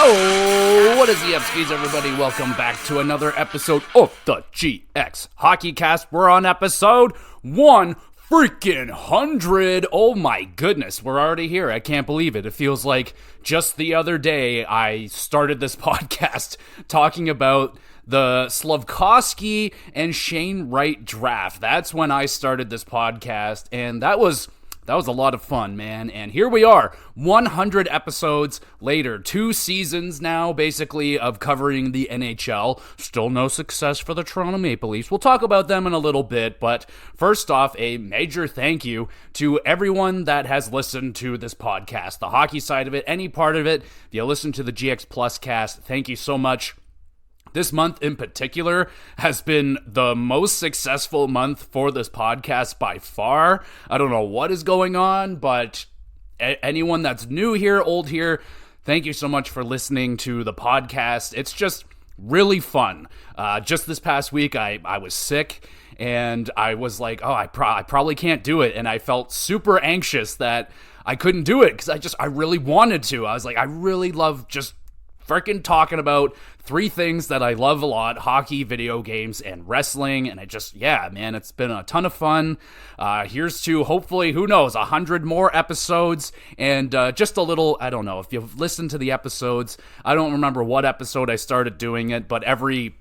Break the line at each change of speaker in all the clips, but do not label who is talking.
Oh, what is the Upskis, everybody? Welcome back to another episode of the GXHockeyCast. We're on episode 100. Oh my goodness, we're already here. I can't believe it. It feels like just the other day I started this podcast talking about the Slafkovsky and Shane Wright draft. That's when I started this podcast, and that was a lot of fun, man. And here we are, 100 episodes later, 2 seasons now, basically, of covering the NHL. Still no success for the Toronto Maple Leafs. We'll talk about them in a little bit, but first off, a major thank you to everyone that has listened to this podcast. The hockey side of it, any part of it. If you listen to the GX Plus cast, thank you so much. This month in particular has been the most successful month for this podcast by far. I don't know what is going on, but anyone that's new here, old here, thank you so much for listening to the podcast. It's just really fun. Just this past week, I was sick, and I was like, I probably can't do it, and I felt super anxious that I couldn't do it because I really wanted to. I was like, I really love just freaking talking about 3 things that I love a lot: hockey, video games, and wrestling. And it's been a ton of fun. Here's to, hopefully, who knows, 100 more episodes. And just a little, I don't know, if you've listened to the episodes, I don't remember what episode I started doing it, but every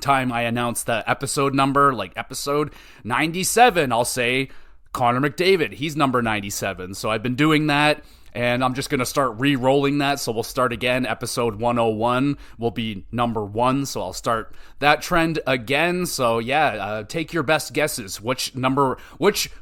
time I announce the episode number, like episode 97, I'll say Connor McDavid, he's number 97. So I've been doing that, and I'm just going to start re-rolling that. So we'll start again. Episode 101 will be number 1. So I'll start that trend again. So yeah, take your best guesses. Which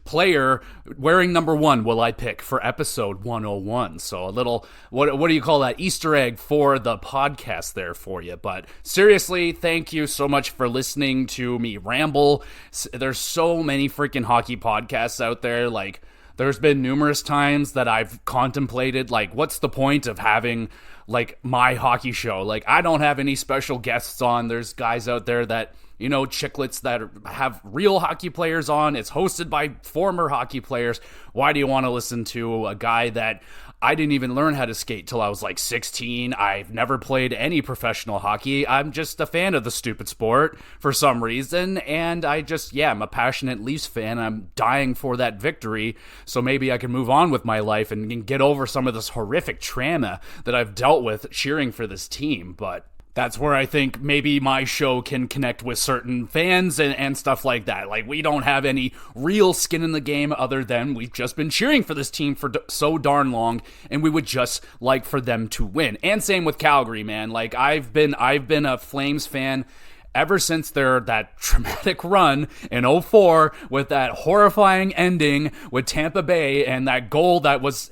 player wearing number 1 will I pick for episode 101? So a little, what do you call that? Easter egg for the podcast there for you. But seriously, thank you so much for listening to me ramble. There's so many freaking hockey podcasts out there. Like, there's been numerous times that I've contemplated, like, what's the point of having, like, my hockey show? Like, I don't have any special guests on. There's guys out there that, you know, chicklets that have real hockey players on. It's hosted by former hockey players. Why do you want to listen to a guy that I didn't even learn how to skate till I was like 16. I've never played any professional hockey. I'm just a fan of the stupid sport for some reason. And I'm a passionate Leafs fan. I'm dying for that victory. So maybe I can move on with my life and get over some of this horrific trauma that I've dealt with cheering for this team. But that's where I think maybe my show can connect with certain fans and stuff like that. Like, we don't have any real skin in the game other than we've just been cheering for this team for so darn long, and we would just like for them to win. And same with Calgary, man. Like, I've been a Flames fan ever since that traumatic run in 2004 with that horrifying ending with Tampa Bay and that goal that was,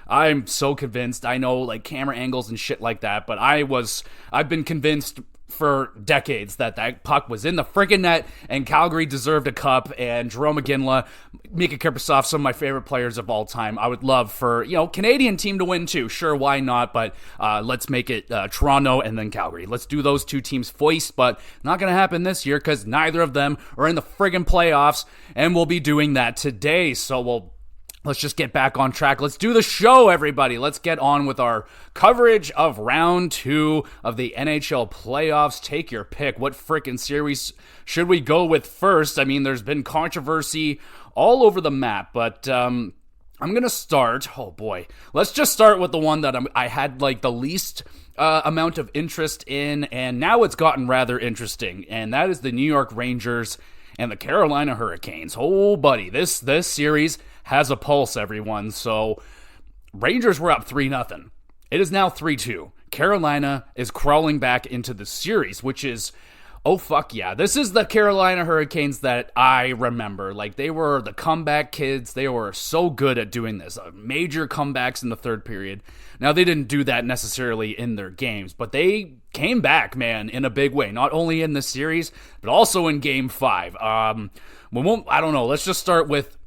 I'm so convinced. I know, like, camera angles and shit like that, but I've been convinced for decades that puck was in the friggin' net and Calgary deserved a cup. And Jarome Iginla, Mika Kaprizov, some of my favorite players of all time. I would love for, Canadian team to win too. Sure, why not? But let's make it Toronto and then Calgary. Let's do those 2 teams first, but not going to happen this year because neither of them are in the friggin' playoffs, and we'll be doing that today. So let's just get back on track. Let's do the show, everybody. Let's get on with our coverage of round 2 of the NHL playoffs. Take your pick. What frickin' series should we go with first? I mean, there's been controversy all over the map, but I'm going to start. Oh, boy. Let's just start with the one that I had, like, the least amount of interest in, and now it's gotten rather interesting, and that is the New York Rangers and the Carolina Hurricanes. Oh, buddy, this series has a pulse, everyone. So, Rangers were up 3-0. It is now 3-2. Carolina is crawling back into the series, which is, oh, fuck yeah. This is the Carolina Hurricanes that I remember. Like, they were the comeback kids. They were so good at doing this. Major comebacks in the third period. Now, they didn't do that necessarily in their games, but they came back, man, in a big way. Not only in the series, but also in Game 5. I don't know. Let's just start with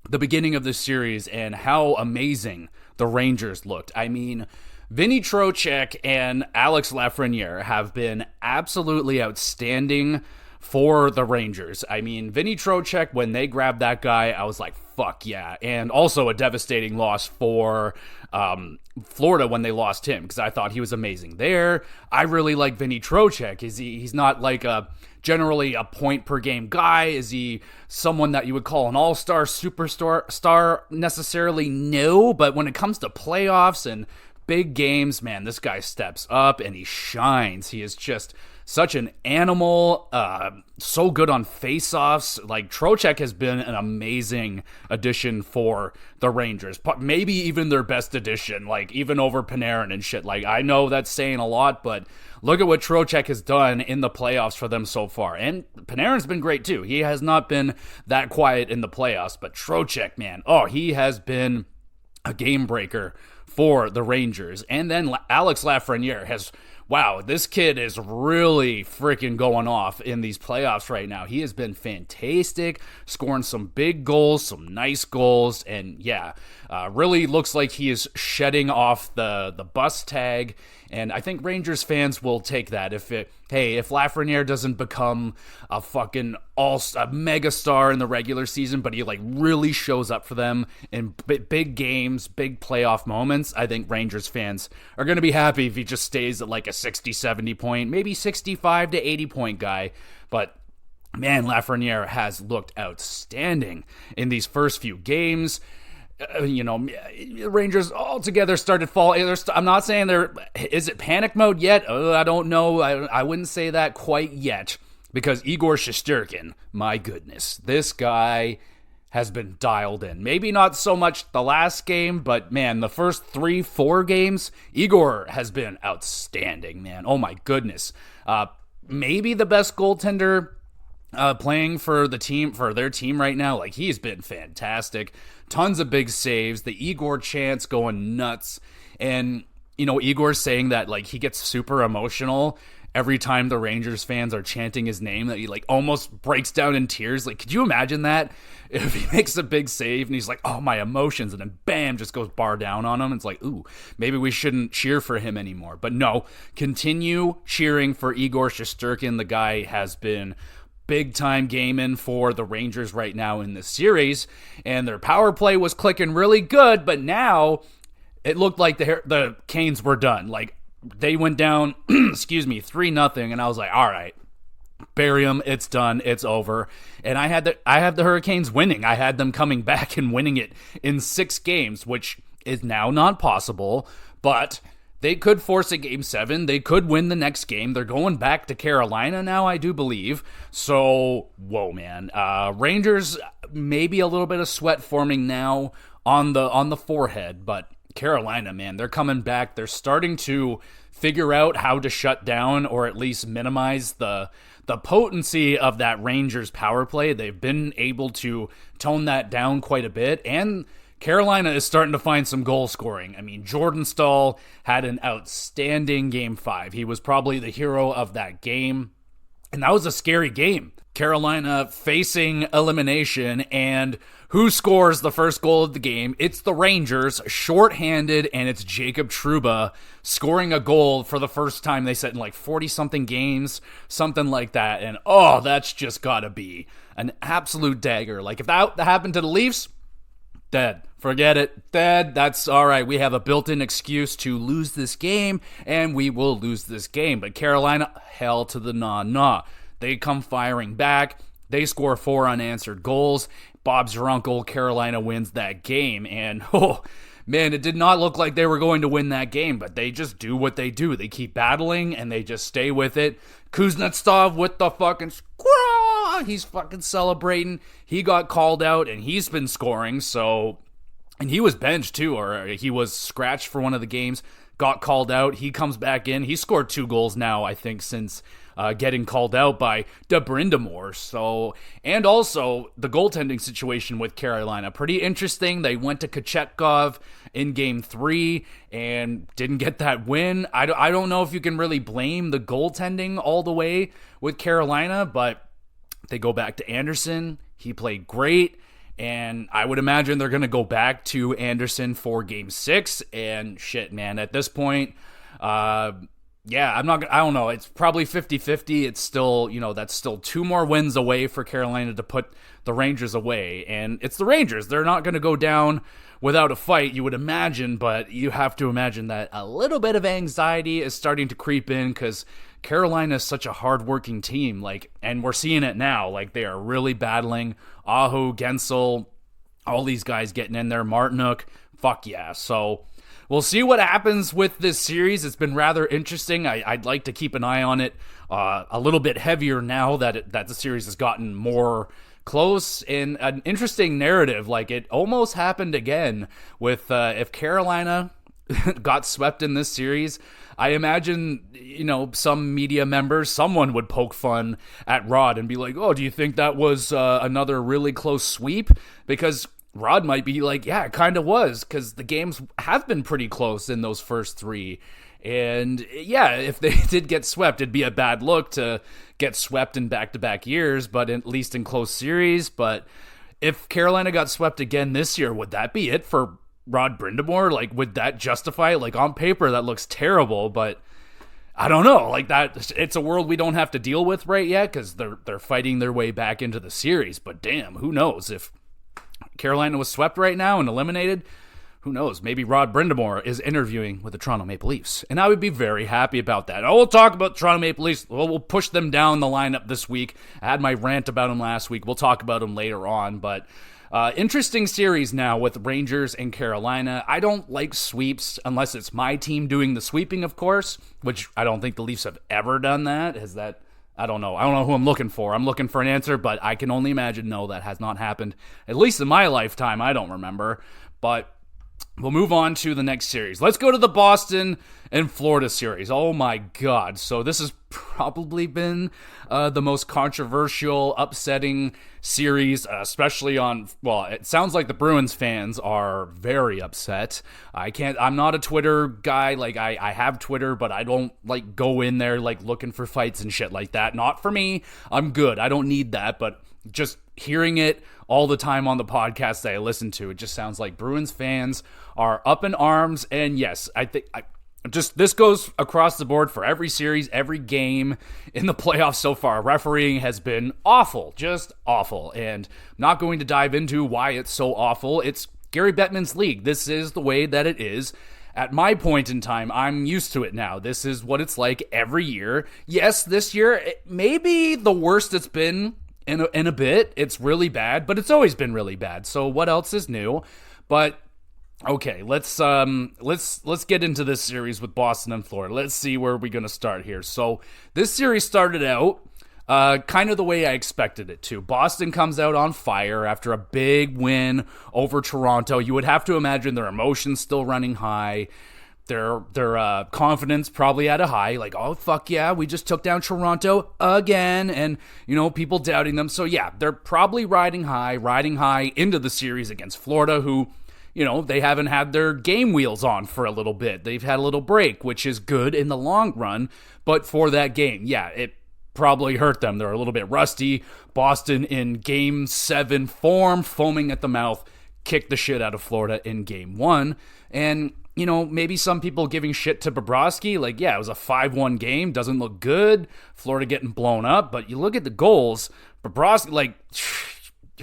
the beginning of the series and how amazing the Rangers looked. I mean, Vinny Trocheck and Alex Lafreniere have been absolutely outstanding for the Rangers. I mean, Vinny Trocheck, when they grabbed that guy, I was like, fuck yeah. And also a devastating loss for Florida when they lost him, because I thought he was amazing there. I really like Vinny Trocheck. He's not like generally a point per game guy? Is he someone that you would call an all-star, superstar necessarily? No, but when it comes to playoffs and big games, man, this guy steps up and he shines. He is just such an animal, so good on face-offs. Like, Trocheck has been an amazing addition for the Rangers. Maybe even their best addition, like, even over Panarin and shit. Like, I know that's saying a lot, but look at what Trocheck has done in the playoffs for them so far. And Panarin's been great, too. He has not been that quiet in the playoffs, but Trocheck, man, he has been a game breaker for the Rangers. And then Alex Lafreniere has... Wow, this kid is really freaking going off in these playoffs right now. He has been fantastic, scoring some big goals, some nice goals, and yeah, really looks like he is shedding off the bus tag. And I think Rangers fans will take that. If Lafreniere doesn't become a fucking a mega star in the regular season, but he like really shows up for them in big games, big playoff moments, I think Rangers fans are going to be happy if he just stays at like a 60, 70 point, maybe 65 to 80 point guy. But man, Lafreniere has looked outstanding in these first few games. Rangers altogether started falling. I'm not saying is it panic mode yet? I don't know. I wouldn't say that quite yet, because Igor Shesterkin, my goodness, this guy has been dialed in. Maybe not so much the last game, but man, the first 3-4 games, Igor has been outstanding, man. Oh my goodness. Maybe the best goaltender playing for their team right now. Like, he's been fantastic. Tons of big saves. The Igor chants going nuts. And, Igor's saying that, like, he gets super emotional every time the Rangers fans are chanting his name, that he, like, almost breaks down in tears. Like, could you imagine that? If he makes a big save and he's like, oh, my emotions, and then bam, just goes bar down on him. It's like, ooh, maybe we shouldn't cheer for him anymore. But no, continue cheering for Igor Shesterkin. The guy has been big time gaming for the Rangers right now in this series, and their power play was clicking really good, but now it looked like the Canes were done. Like, they went down 3-0, and I was like, all right, bury them, it's done, it's over. And I have the Hurricanes winning. I had them coming back and winning it in 6 games, which is now not possible, but they could force a Game 7. They could win the next game. They're going back to Carolina now, I do believe. So, whoa, man. Rangers, maybe a little bit of sweat forming now on the forehead, but Carolina, man, they're coming back. They're starting to figure out how to shut down, or at least minimize the potency of that Rangers power play. They've been able to tone that down quite a bit, and Carolina is starting to find some goal scoring. I mean, Jordan Staal had an outstanding Game 5. He was probably the hero of that game, and that was a scary game. Carolina facing elimination, and who scores the first goal of the game? It's the Rangers, shorthanded, and it's Jacob Trouba scoring a goal for the first time, they said, in like 40-something games, something like that. And that's just gotta be an absolute dagger. Like, if that happened to the Leafs, dead. Forget it. Dead. That's all right. We have a built-in excuse to lose this game, and we will lose this game. But Carolina, hell to the nah. They come firing back. They score 4 unanswered goals. Bob's your uncle. Carolina wins that game. And, man, it did not look like they were going to win that game, but they just do what they do. They keep battling, and they just stay with it. Kuznetsov with the fucking squaw. He's fucking celebrating. He got called out, and he's been scoring, so... And he was benched, too, or he was scratched for one of the games, got called out. He comes back in. He scored 2 goals now, I think, since getting called out by DeBrindamore. So, and also, the goaltending situation with Carolina, pretty interesting. They went to Kochetkov in Game 3 and didn't get that win. I don't know if you can really blame the goaltending all the way with Carolina, but they go back to Anderson. He played great. And I would imagine they're going to go back to Anderson for Game 6. And shit, man, at this point, Yeah, I don't know. It's probably 50-50. It's still, that's still 2 more wins away for Carolina to put the Rangers away. And it's the Rangers. They're not going to go down without a fight, you would imagine, but you have to imagine that a little bit of anxiety is starting to creep in because Carolina is such a hardworking team. And we're seeing it now. They are really battling. Aho, Gensel, all these guys getting in there. Martinook, fuck yeah. So we'll see what happens with this series. It's been rather interesting. I'd like to keep an eye on it a little bit heavier now that the series has gotten more close. And an interesting narrative, it almost happened again with if Carolina got swept in this series. I imagine, some media members, someone would poke fun at Rod and be like, oh, do you think that was another really close sweep? Because Rod might be like, yeah, it kind of was, because the games have been pretty close in those first 3. And yeah, if they did get swept, it'd be a bad look to get swept in back-to-back years, but at least in close series. But if Carolina got swept again this year, would that be it for Rod Brind'Amour? Would that justify it? On paper, that looks terrible, but I don't know. That, it's a world we don't have to deal with right yet because they're fighting their way back into the series. But damn, who knows? If Carolina was swept right now and eliminated, who knows? Maybe Rod Brind'Amour is interviewing with the Toronto Maple Leafs, and I would be very happy about that. We'll talk about Toronto Maple Leafs. We'll push them down the lineup this week. I had my rant about them last week. We'll talk about them later on, but interesting series now with Rangers and Carolina. I don't like sweeps unless it's my team doing the sweeping, of course, which I don't think the Leafs have ever done that. I don't know. I don't know who I'm looking for. I'm looking for an answer, but I can only imagine, no, that has not happened. At least in my lifetime, I don't remember. But we'll move on to the next series. Let's go to the Boston and Florida series. Oh my God. So this has probably been the most controversial, upsetting series, especially it sounds like the Bruins fans are very upset. I'm not a Twitter guy. I have Twitter, but I don't go in there looking for fights and shit like that. Not for me. I'm good. I don't need that, but just hearing it all the time on the podcast that I listen to, it just sounds like Bruins fans are up in arms. And yes, I think this goes across the board for every series, every game in the playoffs so far. Refereeing has been awful, just awful. And I'm not going to dive into why it's so awful. It's Gary Bettman's league. This is the way that it is. At my point in time, I'm used to it now. This is what it's like every year. Yes, this year, it may be the worst it's been in a bit. It's really bad, but it's always been really bad. So what else is new? But okay, let's get into this series with Boston and Florida. Let's see where we're going to start here. So this series started out kind of the way I expected it to. Boston comes out on fire after a big win over Toronto. You would have to imagine their emotions still running high. Their confidence probably at a high, oh, fuck yeah, we just took down Toronto again, and, people doubting them. So, yeah, they're probably riding high into the series against Florida, who, they haven't had their game wheels on for a little bit. They've had a little break, which is good in the long run, but for that game, yeah, it probably hurt them. They're a little bit rusty. Boston in Game 7 form, foaming at the mouth, kicked the shit out of Florida in Game 1, and maybe some people giving shit to Bobrovsky, yeah, it was a 5-1 game, doesn't look good, Florida getting blown up, but you look at the goals, Bobrovsky,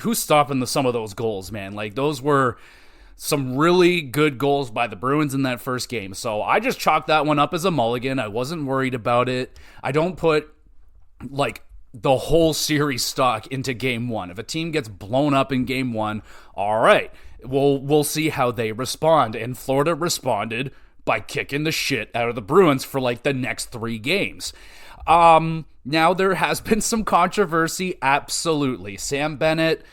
who's stopping some of those goals, man? Those were some really good goals by the Bruins in that first game, so I just chalked that one up as a mulligan. I wasn't worried about it. I don't put, the whole series stock into Game 1. If a team gets blown up in Game 1, all right, we'll see how they respond. And Florida responded by kicking the shit out of the Bruins for the next 3 games. Now there has been some controversy, absolutely. Sam Bennett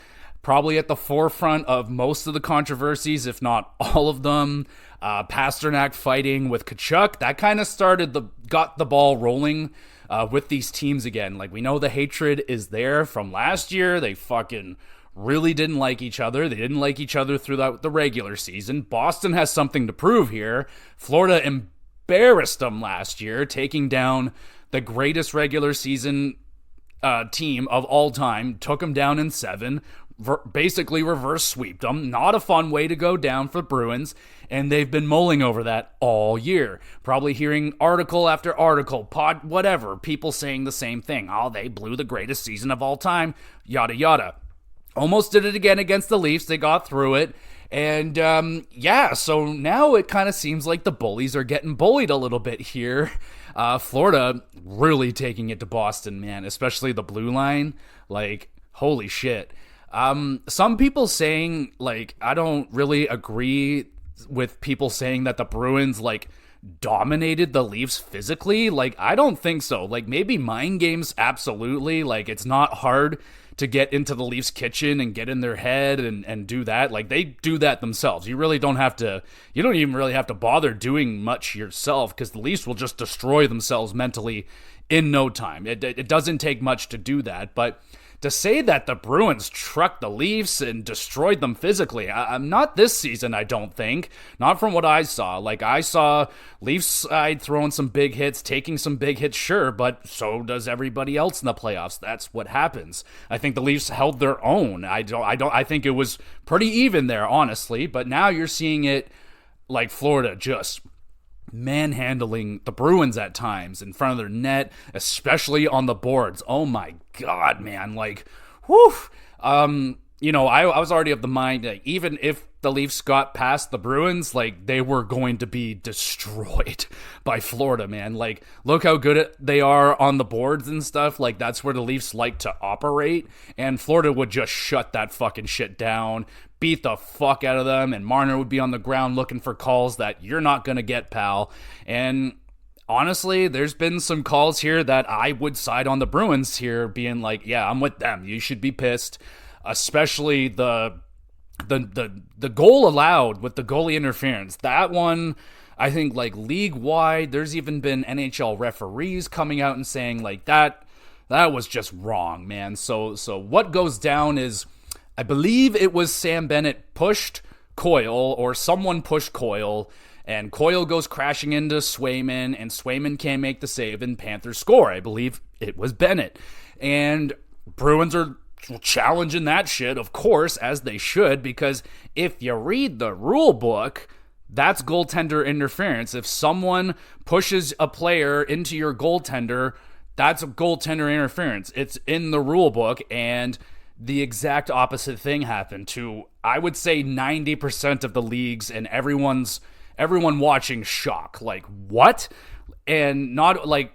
probably at the forefront of most of the controversies, if not all of them. Pasternak fighting with Tkachuk, that kind of got the ball rolling with these teams again. We know the hatred is there from last year. They fucking really didn't like each other. They didn't like each other throughout the regular season. Boston has something to prove here. Florida embarrassed them last year, taking down the greatest regular season team of all time, took them down in 7. basically reverse sweeped them. Not a fun way to go down for the Bruins, and they've been mulling over that all year. Probably hearing article after article, whatever, people saying the same thing. Oh, they blew the greatest season of all time, yada yada. Almost did it again against the Leafs. They got through it. And so now it kind of seems like the bullies are getting bullied a little bit here. Florida really taking it to Boston, man, especially the blue line. Like, holy shit. Some people saying, like, I don't really agree with people saying that the Bruins, like, dominated the Leafs physically. Like, I don't think so. Like, maybe mind games, absolutely. Like, it's not hard to get into the Leafs kitchen and get in their head and do that. Like, they do that themselves. You really don't have to, you don't even really have to bother doing much yourself, because the Leafs will just destroy themselves mentally in no time. It doesn't take much to do that. But to say that the Bruins trucked the Leafs and destroyed them physically, I'm not this season, I don't think. Not from what I saw. Like, I saw Leafs side throwing some big hits, taking some big hits, sure, but so does everybody else in the playoffs. That's what happens. I think the Leafs held their own. I think it was pretty even there, honestly, but now you're seeing it like Florida just manhandling the Bruins at times in front of their net, especially on the boards. Oh my God, man. Like, whew. I was already of the mind that even if the Leafs got past the Bruins, like, they were going to be destroyed by Florida, man. Like, look how good they are on the boards and stuff. Like, that's where the Leafs like to operate, and Florida would just shut that fucking shit down, beat the fuck out of them, and Marner would be on the ground looking for calls that you're not going to get, pal. And honestly, there's been some calls here that I would side on the Bruins here, being like, yeah, I'm with them. You should be pissed. Especially the goal allowed with the goalie interference. That one, I think, like, league-wide, there's even been NHL referees coming out and saying, like, that was just wrong, man. So what goes down is, I believe it was Sam Bennett pushed Coyle, or someone pushed Coyle, and Coyle goes crashing into Swayman, and Swayman can't make the save, and Panthers score. I believe it was Bennett. And Bruins are challenging that shit, of course, as they should, because if you read the rule book, that's goaltender interference. If someone pushes a player into your goaltender, that's goaltender interference. It's in the rule book, and the exact opposite thing happened to, I would say, 90% of the leagues, and everyone watching shock. Like, what? And not like,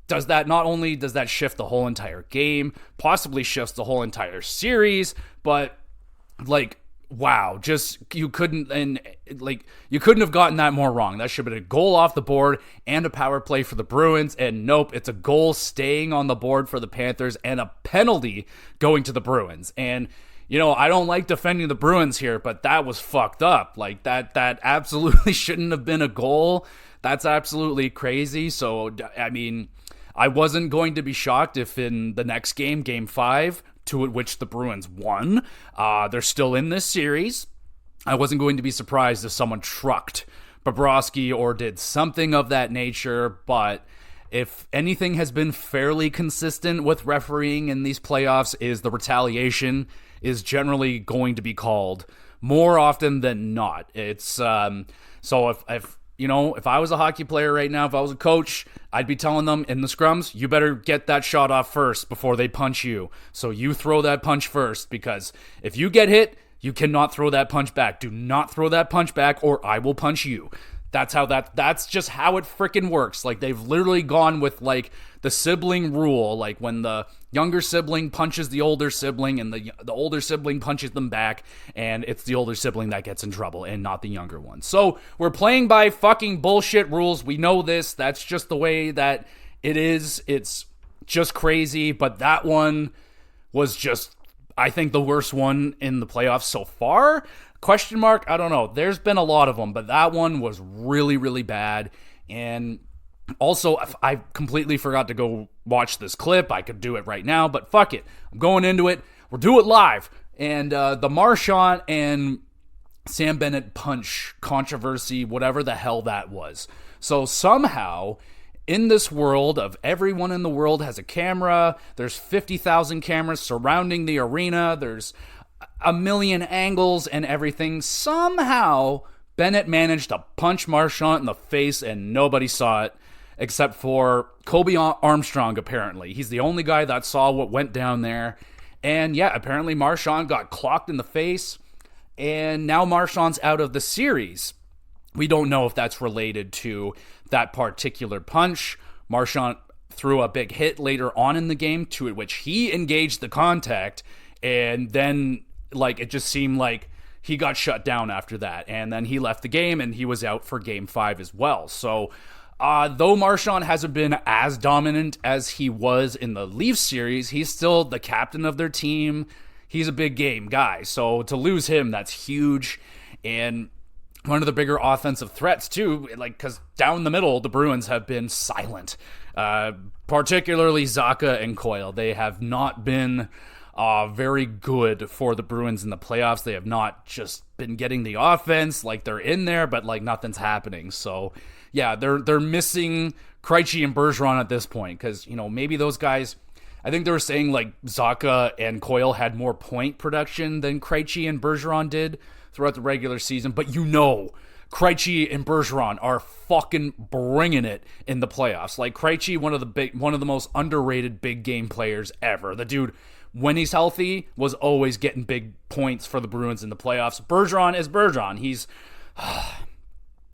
not only does that shift the whole entire game, possibly shifts the whole entire series, but, like, wow, you couldn't have gotten that more wrong. That should have been a goal off the board and a power play for the Bruins, and nope, it's a goal staying on the board for the Panthers and a penalty going to the Bruins. And, I don't like defending the Bruins here, but that was fucked up. Like, that absolutely shouldn't have been a goal. That's absolutely crazy. So, I mean, I wasn't going to be shocked if in the next game, Game 5, to which the Bruins won, they're still in this series. I wasn't going to be surprised if someone trucked Bobrovsky or did something of that nature, but if anything has been fairly consistent with refereeing in these playoffs, is the retaliation is generally going to be called more often than not. It's so if I was a hockey player right now, if I was a coach, I'd be telling them in the scrums, you better get that shot off first before they punch you. So you throw that punch first, because if you get hit, you cannot throw that punch back. Do not throw that punch back, or I will punch you. That's just how it freaking works. Like, they've literally gone with, like, the sibling rule, like when the younger sibling punches the older sibling and the older sibling punches them back, and it's the older sibling that gets in trouble and not the younger one. So we're playing by fucking bullshit rules. We know this. That's just the way that it is. It's just crazy, but that one was just, I think, the worst one in the playoffs so far. Question mark? I don't know. There's been a lot of them, but that one was really, really bad. And also, I completely forgot to go watch this clip. I could do it right now, but fuck it. I'm going into it. We'll do it live. And the Marchand and Sam Bennett punch controversy, whatever the hell that was. So somehow, in this world of everyone in the world has a camera, there's 50,000 cameras surrounding the arena, there's a million angles and everything. Somehow, Bennett managed to punch Marchand in the face and nobody saw it except for Kobe Armstrong, apparently. He's the only guy that saw what went down there. And yeah, apparently Marchand got clocked in the face, and now Marchand's out of the series. We don't know if that's related to that particular punch. Marchand threw a big hit later on in the game to which he engaged the contact, and then it just seemed like he got shut down after that, and then he left the game and he was out for game 5 as well. So though Marchand hasn't been as dominant as he was in the Leafs series, he's still the captain of their team. He's a big game guy. So to lose him, that's huge. And one of the bigger offensive threats too, because down the middle, the Bruins have been silent. Particularly Zacha and Coyle. They have not been very good for the Bruins in the playoffs. They have not just been getting the offense. They're in there, but nothing's happening. So yeah, they're missing Krejci and Bergeron at this point, because maybe those guys, I think they were saying Zacha and Coyle had more point production than Krejci and Bergeron did throughout the regular season, but Krejci and Bergeron are fucking bringing it in the playoffs. Krejci, one of the most underrated big game players ever. The dude, when he's healthy, was always getting big points for the Bruins in the playoffs. Bergeron is Bergeron. He's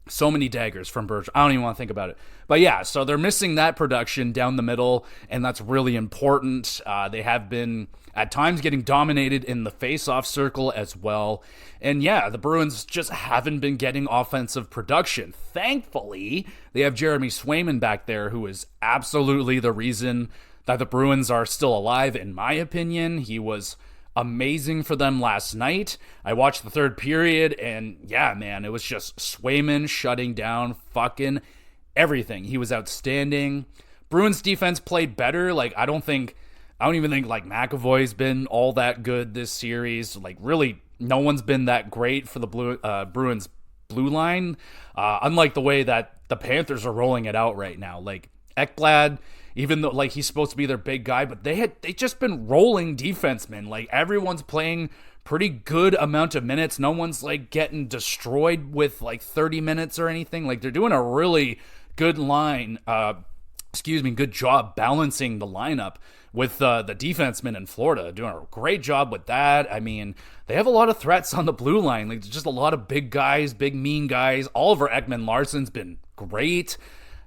so many daggers from Bergeron. I don't even want to think about it. But yeah, so they're missing that production down the middle, and that's really important. They have been, at times, getting dominated in the face-off circle as well. And yeah, the Bruins just haven't been getting offensive production. Thankfully, they have Jeremy Swayman back there, who is absolutely the reason that the Bruins are still alive, in my opinion. He was amazing for them last night. I watched the third period, and yeah, man, it was just Swayman shutting down fucking everything. He was outstanding. Bruins defense played better. I don't even think McAvoy's been all that good this series. Really, no one's been that great for the Bruins blue line. Unlike the way that the Panthers are rolling it out right now. Ekblad, even though he's supposed to be their big guy, but they just been rolling defensemen. Everyone's playing pretty good amount of minutes. No one's getting destroyed with 30 minutes or anything. They're doing a really good good job balancing the lineup with the defensemen in Florida. Doing a great job with that. I mean, they have a lot of threats on the blue line. There's just a lot of big guys, big mean guys. Oliver Ekman-Larsson's been great.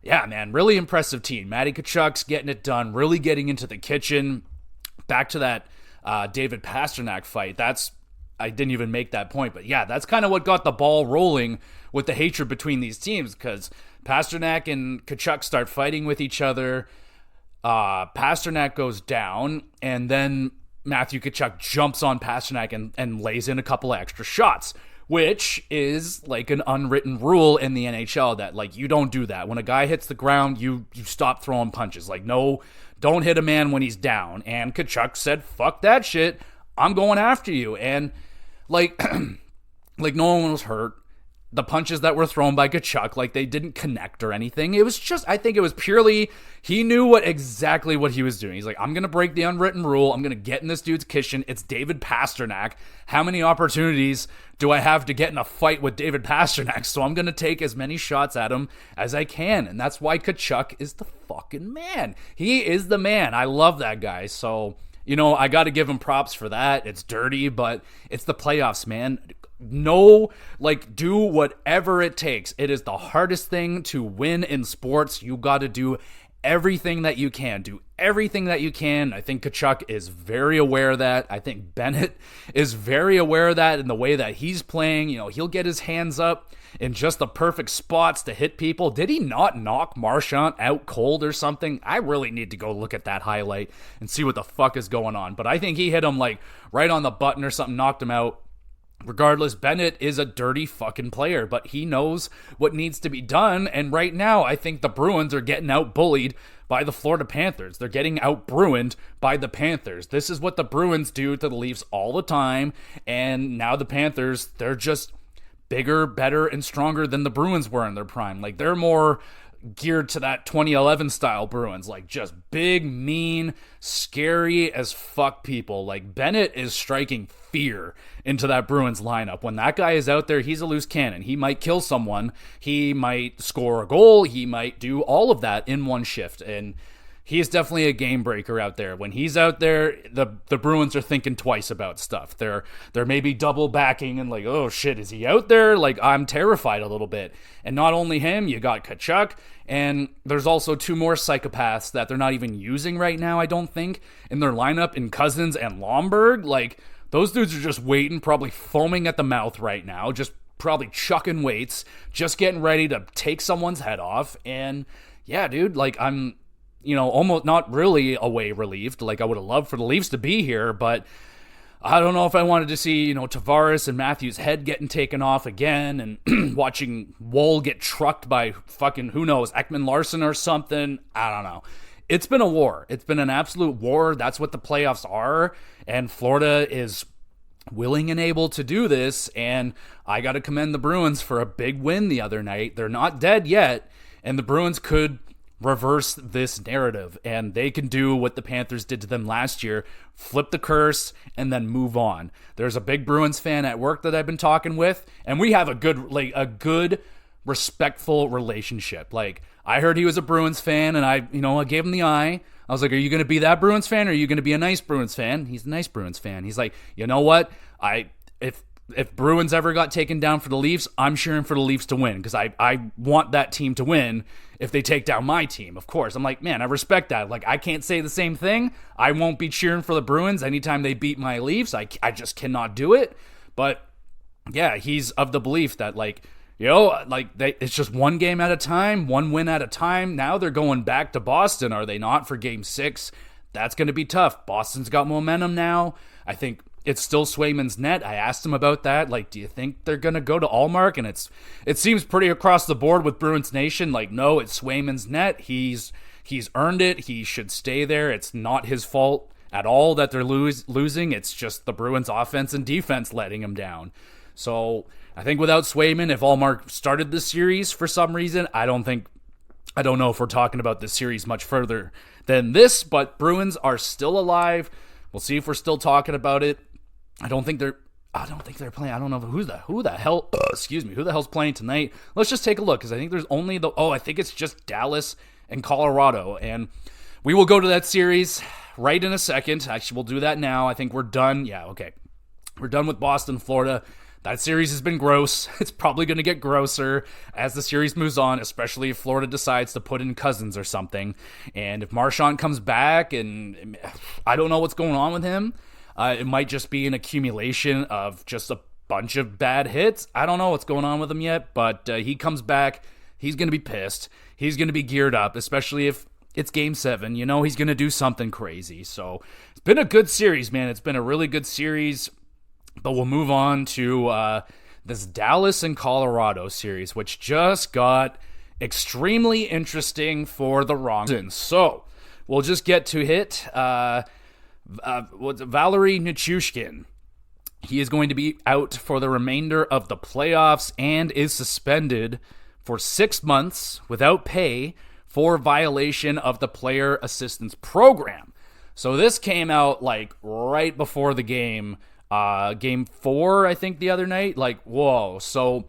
Yeah, man, really impressive team. Matty Tkachuk's getting it done, really getting into the kitchen. Back to that David Pastrnak fight. I didn't even make that point, but yeah, that's kind of what got the ball rolling with the hatred between these teams, because Pastrnak and Tkachuk start fighting with each other. Pastrnak goes down, and then Matthew Tkachuk jumps on Pastrnak and lays in a couple of extra shots, which is an unwritten rule in the NHL that you don't do that. When a guy hits the ground, you stop throwing punches. No, don't hit a man when he's down. And Tkachuk said, fuck that shit. I'm going after you. And no one was hurt. The punches that were thrown by Tkachuk, they didn't connect or anything. It was just, I think it was purely, he knew exactly what he was doing. He's I'm going to break the unwritten rule. I'm going to get in this dude's kitchen. It's David Pastrnak. How many opportunities do I have to get in a fight with David Pastrnak? So I'm going to take as many shots at him as I can. And that's why Tkachuk is the fucking man. He is the man. I love that guy. So, I got to give him props for that. It's dirty, but it's the playoffs, man. No, do whatever it takes. It is the hardest thing to win in sports. You got to do everything that you can. Do everything that you can. I think Tkachuk is very aware of that. I think Bennett is very aware of that in the way that he's playing. He'll get his hands up in just the perfect spots to hit people. Did he not knock Marchand out cold or something? I really need to go look at that highlight and see what the fuck is going on. But I think he hit him right on the button or something, knocked him out. Regardless, Bennett is a dirty fucking player, but he knows what needs to be done, and right now, I think the Bruins are getting out-bullied by the Florida Panthers. They're getting out-Bruined by the Panthers. This is what the Bruins do to the Leafs all the time, and now the Panthers, they're just bigger, better, and stronger than the Bruins were in their prime. They're more geared to that 2011 style Bruins, like just big, mean, scary as fuck people. Like Bennett is striking fear into that Bruins lineup. When that guy is out there, he's a loose cannon. He might kill someone. He might score a goal. He might do all of that in one shift. And he's definitely a game breaker out there. When he's out there, the Bruins are thinking twice about stuff. They're maybe double backing and like, oh shit, is he out there? Like, I'm terrified a little bit. And not only him, you got Tkachuk, and there's also two more psychopaths that they're not even using right now, I don't think, in their lineup, in Cousins and Lomberg. Like, those dudes are just waiting, probably foaming at the mouth right now, just probably chucking weights, just getting ready to take someone's head off. And yeah, dude, like, I'm almost not really away relieved. Like, I would have loved for the Leafs to be here, but I don't know if I wanted to see, Tavares and Matthews' head getting taken off again and watching Woll get trucked by fucking, who knows, Ekman Larson or something. I don't know. It's been a war. It's been an absolute war. That's what the playoffs are, and Florida is willing and able to do this, and I got to commend the Bruins for a big win the other night. They're not dead yet, and the Bruins could reverse this narrative, and they can do what the Panthers did to them last year, flip the curse and then move on. There's a big Bruins fan at work that I've been talking with, and we have a good respectful relationship. Like, I heard he was a Bruins fan, and I gave him the eye. I was like, are you going to be that Bruins fan, or are you going to be a nice Bruins fan? He's a nice Bruins fan. He's like, you know what? If Bruins ever got taken down for the Leafs, I'm cheering for the Leafs to win, because I want that team to win if they take down my team, of course. I'm like, man, I respect that. Like, I can't say the same thing. I won't be cheering for the Bruins anytime they beat my Leafs. I just cannot do it. But yeah, he's of the belief that, like, it's just one game at a time, one win at a time. Now they're going back to Boston, are they not, for Game 6? That's going to be tough. Boston's got momentum now. I think it's still Swayman's net. I asked him about that. Like, do you think they're going to go to Allmark? And it seems pretty across the board with Bruins Nation. Like, no, it's Swayman's net. He's earned it. He should stay there. It's not his fault at all that they're losing. It's just the Bruins offense and defense letting him down. So I think without Swayman, if Allmark started this series for some reason, I don't know if we're talking about this series much further than this, but Bruins are still alive. We'll see if we're still talking about it. I don't think they're playing. I don't know who the hell's playing tonight. Let's just take a look, because I think there's only I think it's just Dallas and Colorado, and we will go to that series right in a second. Actually, we'll do that now. I think we're done. Yeah, okay. We're done with Boston, Florida. That series has been gross. It's probably going to get grosser as the series moves on, especially if Florida decides to put in Cousins or something. And if Marchand comes back, and I don't know what's going on with him. It might just be an accumulation of just a bunch of bad hits. I don't know what's going on with him yet, but he comes back. He's going to be pissed. He's going to be geared up, especially if it's Game 7. He's going to do something crazy. So it's been a good series, man. It's been a really good series. But we'll move on to this Dallas and Colorado series, which just got extremely interesting for the wrong reasons. So we'll just get to it. Valeri Nichushkin. He is going to be out for the remainder of the playoffs and is suspended for 6 months without pay for violation of the player assistance program. So this came out like right before the game. Game 4, I think, the other night. Like, whoa. So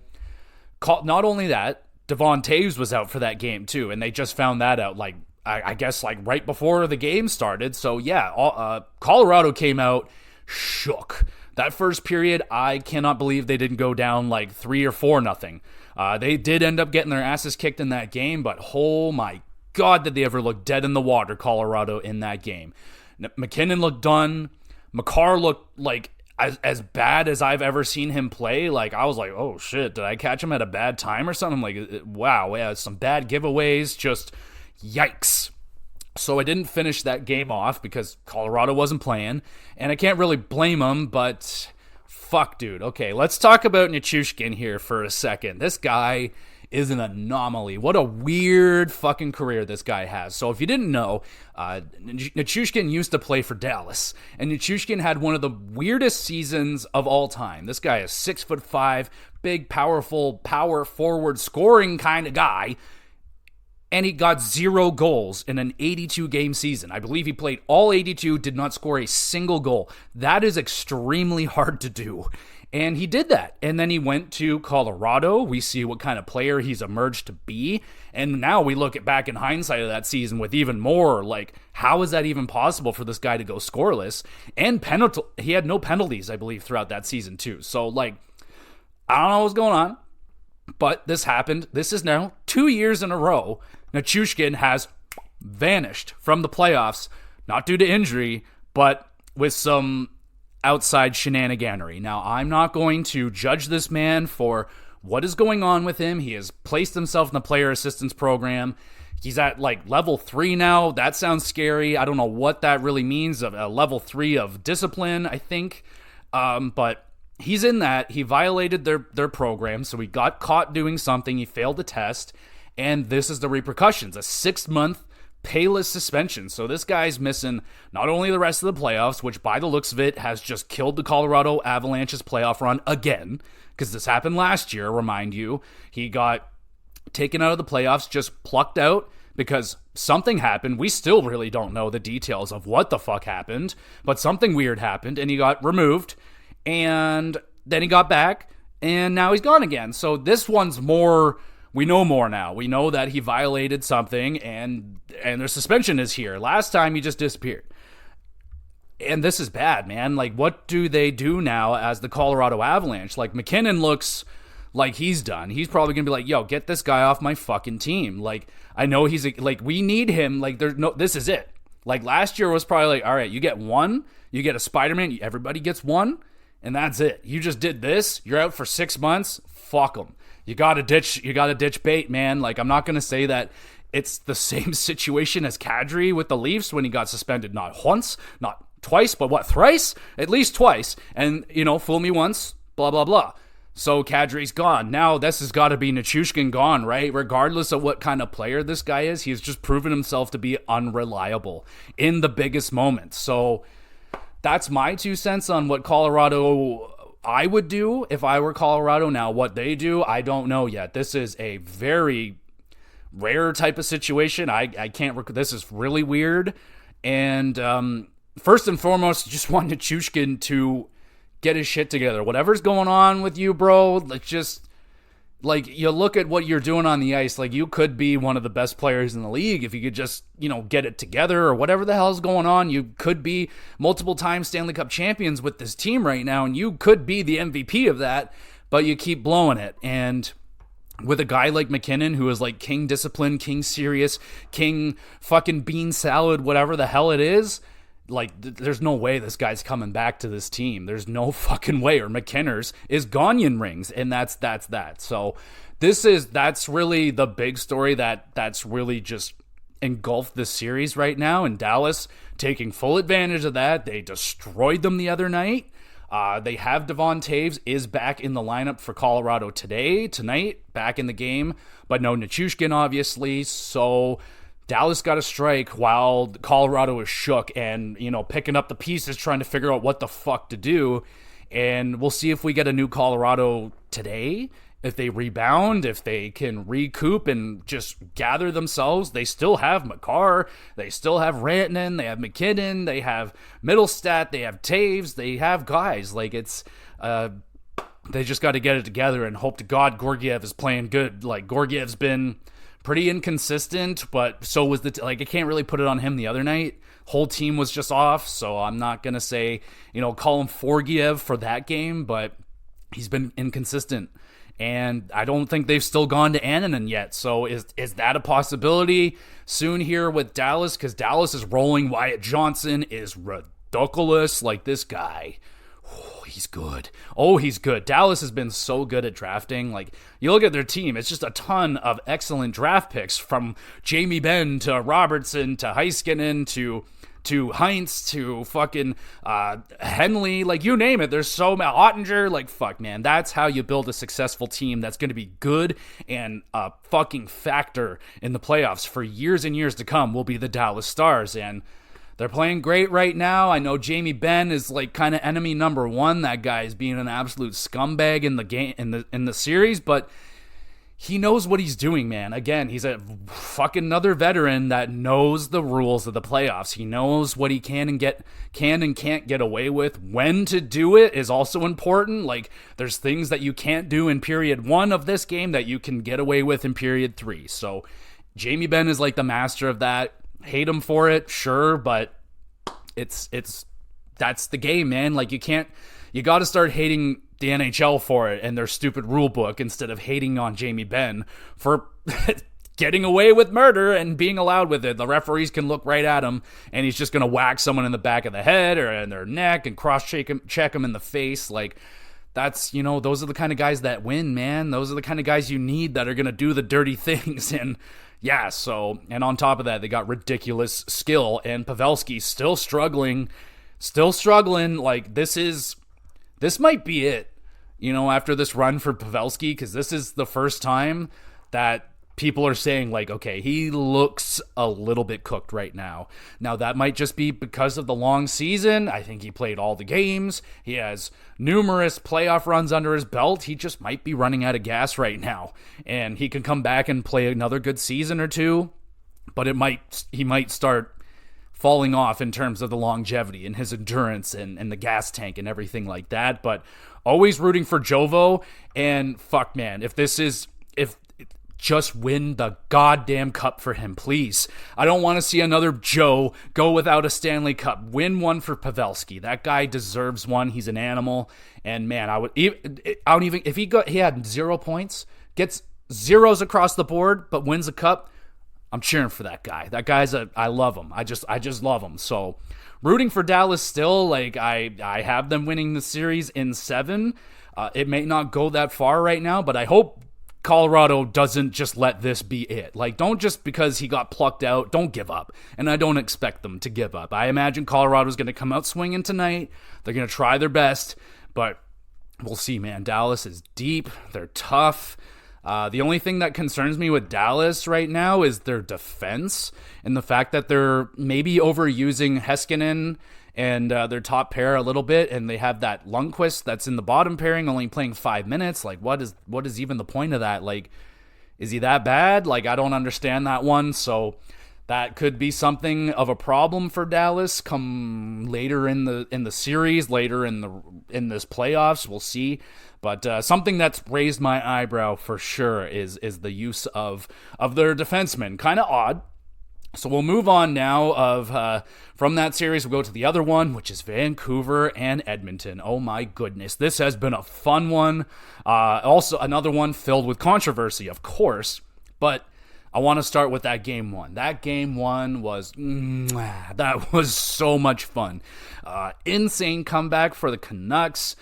not only that, Devon Toews was out for that game too, and they just found that out like I guess like right before the game started. So yeah, Colorado came out shook. That first period, I cannot believe they didn't go down like 3 or 4-0. They did end up getting their asses kicked in that game, but oh my God, did they ever look dead in the water, Colorado, in that game. McKinnon looked done. Makar looked like as bad as I've ever seen him play. Like, I was like, oh shit, did I catch him at a bad time or something? Like, wow, yeah, some bad giveaways, just yikes. So I didn't finish that game off because Colorado wasn't playing, and I can't really blame them, but fuck, dude. Okay, let's talk about Nichushkin here for a second. This guy is an anomaly. What a weird fucking career this guy has. So if you didn't know, Nichushkin used to play for Dallas, and Nichushkin had one of the weirdest seasons of all time. This guy is 6'5", big, powerful, power forward scoring kind of guy. and he got 0 goals in an 82-game season. I believe he played all 82, did not score a single goal. That is extremely hard to do. And he did that. And then he went to Colorado. We see what kind of player he's emerged to be. And now we look back in hindsight of that season with even more, like, how is that even possible for this guy to go scoreless? And he had no penalties, I believe, throughout that season too. So, like, I don't know what's going on, but this happened. This is now 2 years in a row. Nichushkin has vanished from the playoffs, not due to injury, but with some outside shenaniganery. Now, I'm not going to judge this man for what is going on with him. He has placed himself in the player assistance program. He's at like level 3 now. That sounds scary. I don't know what that really means. A level 3 of discipline, I think. But he's in that. He violated their program, so he got caught doing something. He failed the test, and this is the repercussions. A 6-month payless suspension. So this guy's missing not only the rest of the playoffs, which by the looks of it has just killed the Colorado Avalanche's playoff run again, because this happened last year, remind you. He got taken out of the playoffs, just plucked out because something happened. We still really don't know the details of what the fuck happened, but something weird happened, and he got removed, and then he got back, and now he's gone again. So this one's more... We know more now. We know that he violated something, and their suspension is here. Last time, he just disappeared. And this is bad, man. Like, what do they do now as the Colorado Avalanche? Like, McKinnon looks like he's done. He's probably going to be like, yo, get this guy off my fucking team. Like, I know like, we need him. Like, this is it. Like, last year was probably like, all right, you get one. You get a Spider-Man. Everybody gets one, and that's it. You just did this. You're out for 6 months. Fuck them. You gotta ditch bait, man. Like, I'm not gonna say that it's the same situation as Kadri with the Leafs when he got suspended not once, not twice, but what, thrice? At least twice. And, fool me once, blah, blah, blah. So Kadri's gone. Now this has got to be Nichushkin gone, right? Regardless of what kind of player this guy is, he's just proven himself to be unreliable in the biggest moments. So that's my 2 cents on what Colorado... I would do if I were Colorado. Now, what they do, I don't know yet. This is a very rare type of situation. I can't... This is really weird. And first and foremost, just want Nichushkin to get his shit together. Whatever's going on with you, bro, let's just... Like, you look at what you're doing on the ice, like, you could be one of the best players in the league if you could just, get it together or whatever the hell's going on. You could be multiple-time Stanley Cup champions with this team right now, and you could be the MVP of that, but you keep blowing it. And with a guy like McKinnon, who is like king discipline, king serious, king fucking bean salad, whatever the hell it is... Like, there's no way this guy's coming back to this team. There's no fucking way. Or McKinnor's is Gagnon rings, and that's that. So that's really the big story that's really just engulfed this series right now. And Dallas taking full advantage of that. They destroyed them the other night. They have Devon Toews is back in the lineup for Colorado tonight, back in the game. But no Nichushkin, obviously. So... Dallas got a strike while Colorado is shook and, picking up the pieces, trying to figure out what the fuck to do. And we'll see if we get a new Colorado today, if they rebound, if they can recoup and just gather themselves. They still have Makar, they still have Rantanen, they have McKinnon, they have Middlestat, they have Taves, they have guys. Like, it's... they just got to get it together and hope to God Georgiev is playing good. Like, Georgiev's been... pretty inconsistent, but so was I can't really put it on him the other night. Whole team was just off, so I'm not going to say, call him Forgiev for that game, but he's been inconsistent. And I don't think they've still gone to Annunen yet. So is that a possibility soon here with Dallas? Because Dallas is rolling. Wyatt Johnson is ridiculous. Like, this guy... He's good. Oh, he's good. Dallas has been so good at drafting. Like, you look at their team, it's just a ton of excellent draft picks, from Jamie Benn to Robertson to Heiskanen to Heinz to fucking Henley. Like, you name it. There's so many. Ottinger. Like, fuck, man. That's how you build a successful team that's going to be good, and a fucking factor in the playoffs for years and years to come will be the Dallas Stars. And they're playing great right now. I know Jamie Benn is like kind of enemy number one. That guy is being an absolute scumbag in the game, in the series, but he knows what he's doing, man. Again, he's a fucking another veteran that knows the rules of the playoffs. He knows what he can and can't get away with. When to do it is also important. Like, there's things that you can't do in period 1 of this game that you can get away with in period 3. So Jamie Benn is like the master of that. Hate him for it, sure, but it's that's the game, man. Like, you got to start hating the NHL for it and their stupid rule book instead of hating on Jamie Benn for getting away with murder and being allowed with it. The referees can look right at him and he's just going to whack someone in the back of the head or in their neck and check him in the face. Like, that's, those are the kind of guys that win, man. Those are the kind of guys you need that are going to do the dirty things. And yeah, and on top of that, they got ridiculous skill, and Pavelski still struggling. Like, this might be it, after this run for Pavelski, because this is the first time that people are saying, like, okay, he looks a little bit cooked right now. Now, that might just be because of the long season. I think he played all the games. He has numerous playoff runs under his belt. He just might be running out of gas right now, and he can come back and play another good season or two, but he might start falling off in terms of the longevity and his endurance and the gas tank and everything like that. But always rooting for Jovo, and fuck, man, if just win the goddamn cup for him, please. I don't want to see another Joe go without a Stanley Cup. Win one for Pavelski. That guy deserves one. He's an animal. And man, if he had 0 points, gets zeros across the board, but wins a cup, I'm cheering for that guy. That guy's I love him. I just love him. So rooting for Dallas still. Like, I have them winning the series in 7. It may not go that far right now, but I hope Colorado doesn't just let this be it. Like, don't just because he got plucked out, don't give up. And I don't expect them to give up. I imagine Colorado's going to come out swinging tonight. They're going to try their best, but we'll see, man. Dallas is deep. They're tough. The only thing that concerns me with Dallas right now is their defense and the fact that they're maybe overusing Heiskanen and their top pair a little bit, and they have that Lundqvist that's in the bottom pairing only playing 5 minutes. Like, what is even the point of that? Like, is he that bad? Like, I don't understand that one. So that could be something of a problem for Dallas come later in the series, later in this playoffs. We'll see. But something that's raised my eyebrow for sure is the use of their defensemen. Kind of odd. So we'll move on now from that series. We'll go to the other one, which is Vancouver and Edmonton. Oh my goodness. This has been a fun one. Also another one filled with controversy, of course. But I want to start with that game 1. That game 1 was so much fun. Insane comeback for the Canucks.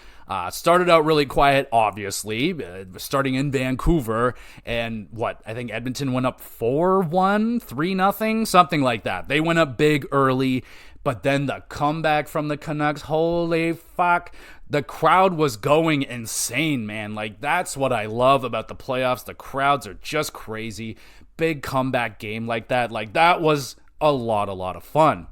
Started out really quiet, obviously, starting in Vancouver, and I think Edmonton went up 4-1, 3-0, something like that. They went up big early, but then the comeback from the Canucks, holy fuck, the crowd was going insane, man. Like, that's what I love about the playoffs. The crowds are just crazy. Big comeback game like that was a lot of fun.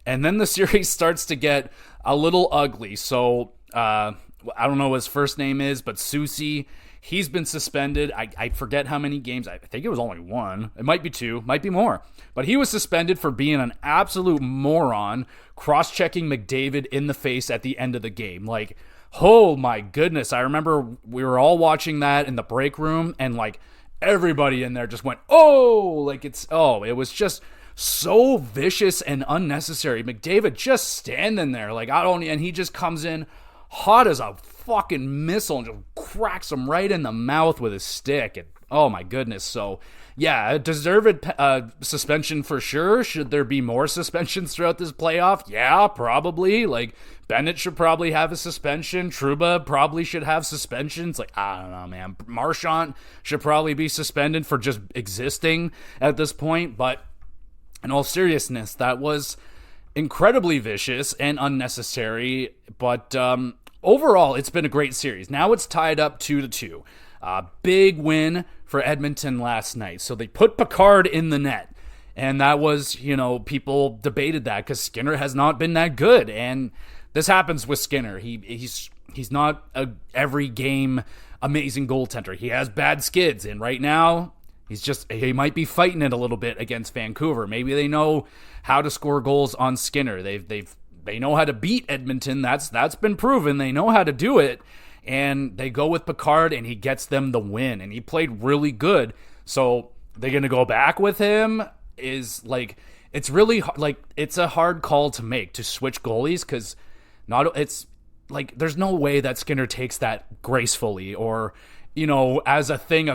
And then the series starts to get a little ugly, so I don't know what his first name is, but Susie, he's been suspended. I forget how many games. I think it was only 1. It might be 2, might be more. But he was suspended for being an absolute moron, cross-checking McDavid in the face at the end of the game. Like, oh my goodness. I remember we were all watching that in the break room, and like everybody in there just went, it was just so vicious and unnecessary. McDavid just standing there and he just comes in hot as a fucking missile and just cracks him right in the mouth with his stick. And oh my goodness. So yeah, deserved suspension for sure. Should there be more suspensions throughout this playoff? Yeah, probably. Like, Bennett should probably have a suspension. Trouba probably should have suspensions. Like, I don't know, man. Marchand should probably be suspended for just existing at this point. But in all seriousness, that was incredibly vicious and unnecessary. But overall, it's been a great series. Now it's tied up 2-2. Big win for Edmonton last night. So they put Picard in the net. And that was, people debated that because Skinner has not been that good. And this happens with Skinner. He's not a every game amazing goaltender. He has bad skids, and right now he might be fighting it a little bit against Vancouver. Maybe they know how to score goals on Skinner. They know how to beat Edmonton. That's been proven. They know how to do it. And they go with Picard, and he gets them the win. And he played really good. So they're going to go back with him. It's really it's a hard call to make, to switch goalies, because there's no way that Skinner takes that gracefully or, as a thing,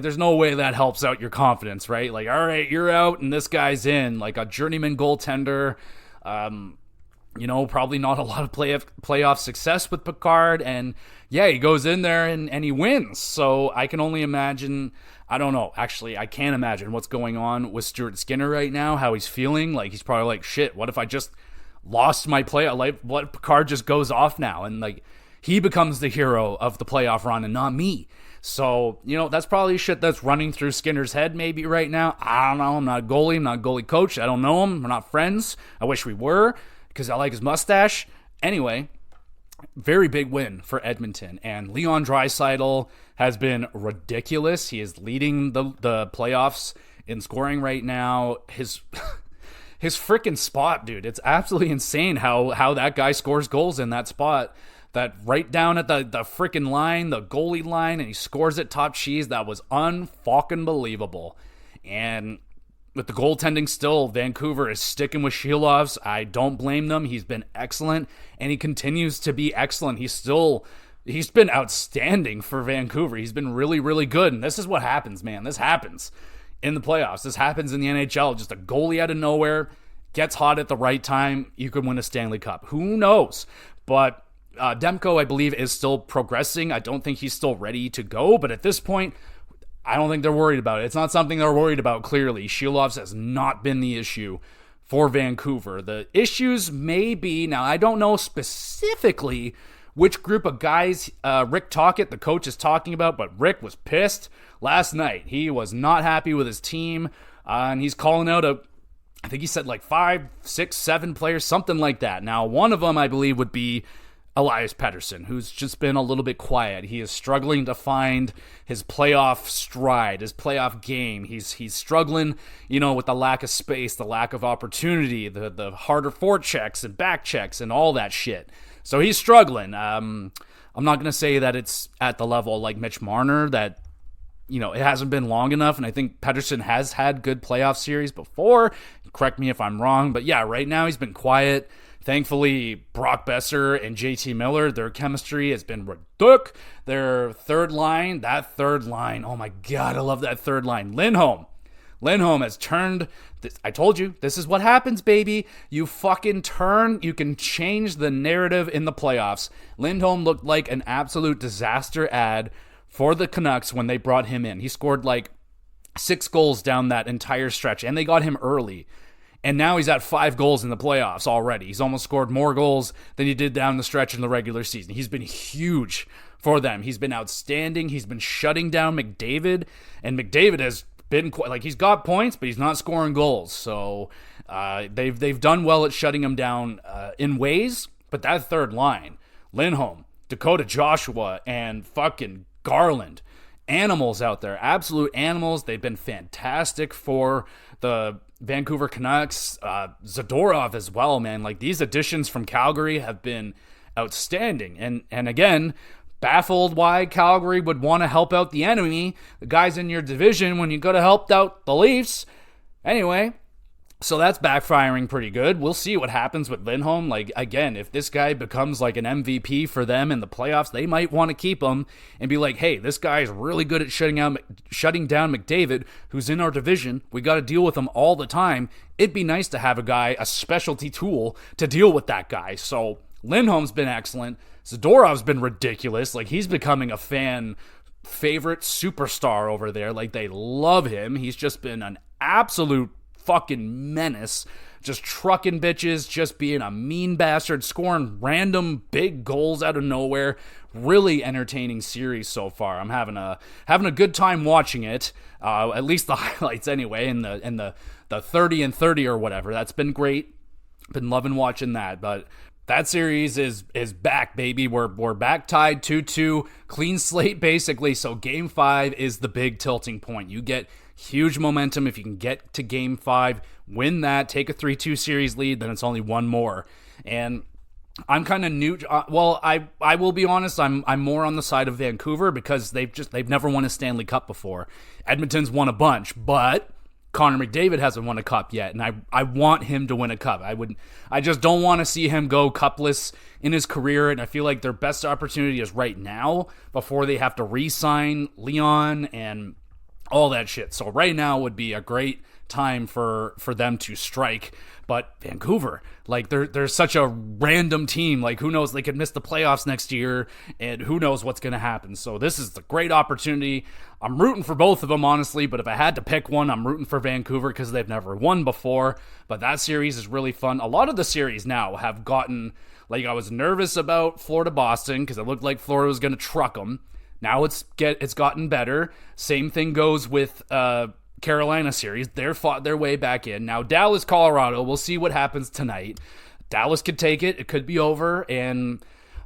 there's no way that helps out your confidence, right? Like, all right, you're out and this guy's in, like a journeyman goaltender. Probably not a lot of playoff success with Picard, and yeah, he goes in there and he wins. So I can only imagine, I don't know, actually, I can't imagine what's going on with Stuart Skinner right now, how he's feeling. Like, he's probably like, shit, what if I just lost my what Picard just goes off now, and like, he becomes the hero of the playoff run and not me. So, that's probably shit that's running through Skinner's head maybe right now. I don't know. I'm not a goalie. I'm not a goalie coach. I don't know him. We're not friends. I wish we were, because I like his mustache. Anyway, very big win for Edmonton. And Leon Draisaitl has been ridiculous. He is leading the playoffs in scoring right now. His freaking spot, dude. It's absolutely insane how that guy scores goals in that spot. That right down at the freaking line, the goalie line, and he scores it top cheese. That was unfucking believable. And with the goaltending still, Vancouver is sticking with Shilovs. I don't blame them. He's been excellent, and he continues to be excellent. He's been outstanding for Vancouver. He's been really, really good, and this is what happens, man. This happens in the playoffs. This happens in the NHL. Just a goalie out of nowhere gets hot at the right time. You could win a Stanley Cup. Who knows? But Demko, I believe, is still progressing. I don't think he's still ready to go, but at this point, I don't think they're worried about it. It's not something they're worried about, clearly. Shilovs has not been the issue for Vancouver. The issues may be, now I don't know specifically which group of guys Rick Tocchet, the coach, is talking about, but Rick was pissed last night. He was not happy with his team, and he's calling out I think he said like 5, 6, 7 players, something like that. Now, one of them, I believe, would be Elias Pettersson, who's just been a little bit quiet. He is struggling to find his playoff stride, his playoff game. He's struggling, with the lack of space, the lack of opportunity, the harder forechecks and back checks and all that shit. So he's struggling. I'm not going to say that it's at the level like Mitch Marner, that, it hasn't been long enough, and I think Pettersson has had good playoff series before. Correct me if I'm wrong, but yeah, right now he's been quiet. Thankfully, Brock Besser and JT Miller, their chemistry has been ridiculous. Their third line, oh my God, I love that third line. Lindholm has turned, I told you, this is what happens, baby. You fucking turn, you can change the narrative in the playoffs. Lindholm looked like an absolute disaster ad for the Canucks when they brought him in. He scored like 6 goals down that entire stretch, and they got him early. And now he's at 5 goals in the playoffs already. He's almost scored more goals than he did down the stretch in the regular season. He's been huge for them. He's been outstanding. He's been shutting down McDavid. And McDavid has been he's got points, but he's not scoring goals. So they've done well at shutting him down in ways. But that third line, Lindholm, Dakota Joshua, and fucking Garland, animals out there, absolute animals. They've been fantastic for the Vancouver Canucks. Zadorov as well, man. Like, these additions from Calgary have been outstanding. And again, baffled why Calgary would want to help out the enemy, the guys in your division, when you could have helped out the Leafs. Anyway, so that's backfiring pretty good. We'll see what happens with Lindholm. Like, again, if this guy becomes like an MVP for them in the playoffs, they might want to keep him and be like, hey, this guy is really good at shutting down McDavid, who's in our division. We got to deal with him all the time. It'd be nice to have a specialty tool to deal with that guy. So Lindholm's been excellent. Zadorov's been ridiculous. Like, he's becoming a fan favorite superstar over there. Like, they love him. He's just been an absolute fucking menace, just trucking bitches, just being a mean bastard, scoring random big goals out of nowhere. Really entertaining series so far. I'm having a good time watching it. At least the highlights anyway, and the 30 and 30 or whatever. That's been great. Been loving watching that. But that series is back, baby. We're back tied 2-2, clean slate basically. So Game 5 is the big tilting point. You get huge momentum if you can get to Game 5, win that, take a 3-2 series lead, then it's only one more. And I'm kind of new. Well, I will be honest. I'm more on the side of Vancouver because they've never won a Stanley Cup before. Edmonton's won a bunch, but Connor McDavid hasn't won a cup yet, and I want him to win a cup. I just don't want to see him go cupless in his career, and I feel like their best opportunity is right now before they have to re-sign Leon and all that shit. So right now would be a great time for them to strike. But Vancouver, like they're such a random team. Like who knows, they could miss the playoffs next year, and who knows what's going to happen. So this is the great opportunity. I'm rooting for both of them, honestly, but if I had to pick one, I'm rooting for Vancouver because they've never won before. But that series is really fun. A lot of the series now have gotten, like, I was nervous about Florida-Boston because it looked like Florida was going to truck them. Now it's gotten better. Same thing goes with Carolina series. They're fought their way back in. Now Dallas, Colorado, we'll see what happens tonight. Dallas could take it. It could be over, and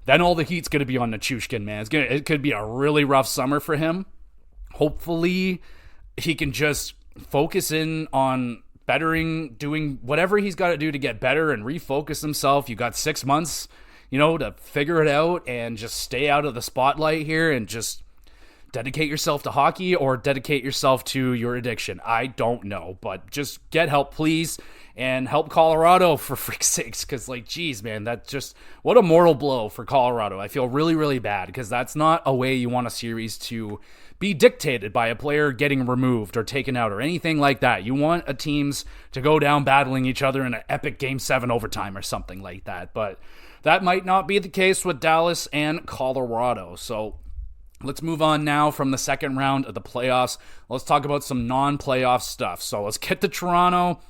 then all the heat's going to be on Nichushkin, man. It could be a really rough summer for him. Hopefully he can just focus in on bettering, doing whatever he's got to do to get better and refocus himself. You got 6 months, to figure it out and just stay out of the spotlight here and just dedicate yourself to hockey or dedicate yourself to your addiction. I don't know, but just get help, please, and help Colorado for freak's sakes, because, geez, man, that's just, what a mortal blow for Colorado. I feel really, really bad, because that's not a way you want a series to be dictated by a player getting removed or taken out or anything like that. You want a teams to go down battling each other in an epic Game 7 overtime or something like that, but that might not be the case with Dallas and Colorado. So let's move on now from the second round of the playoffs. Let's talk about some non-playoff stuff. So let's get to Toronto.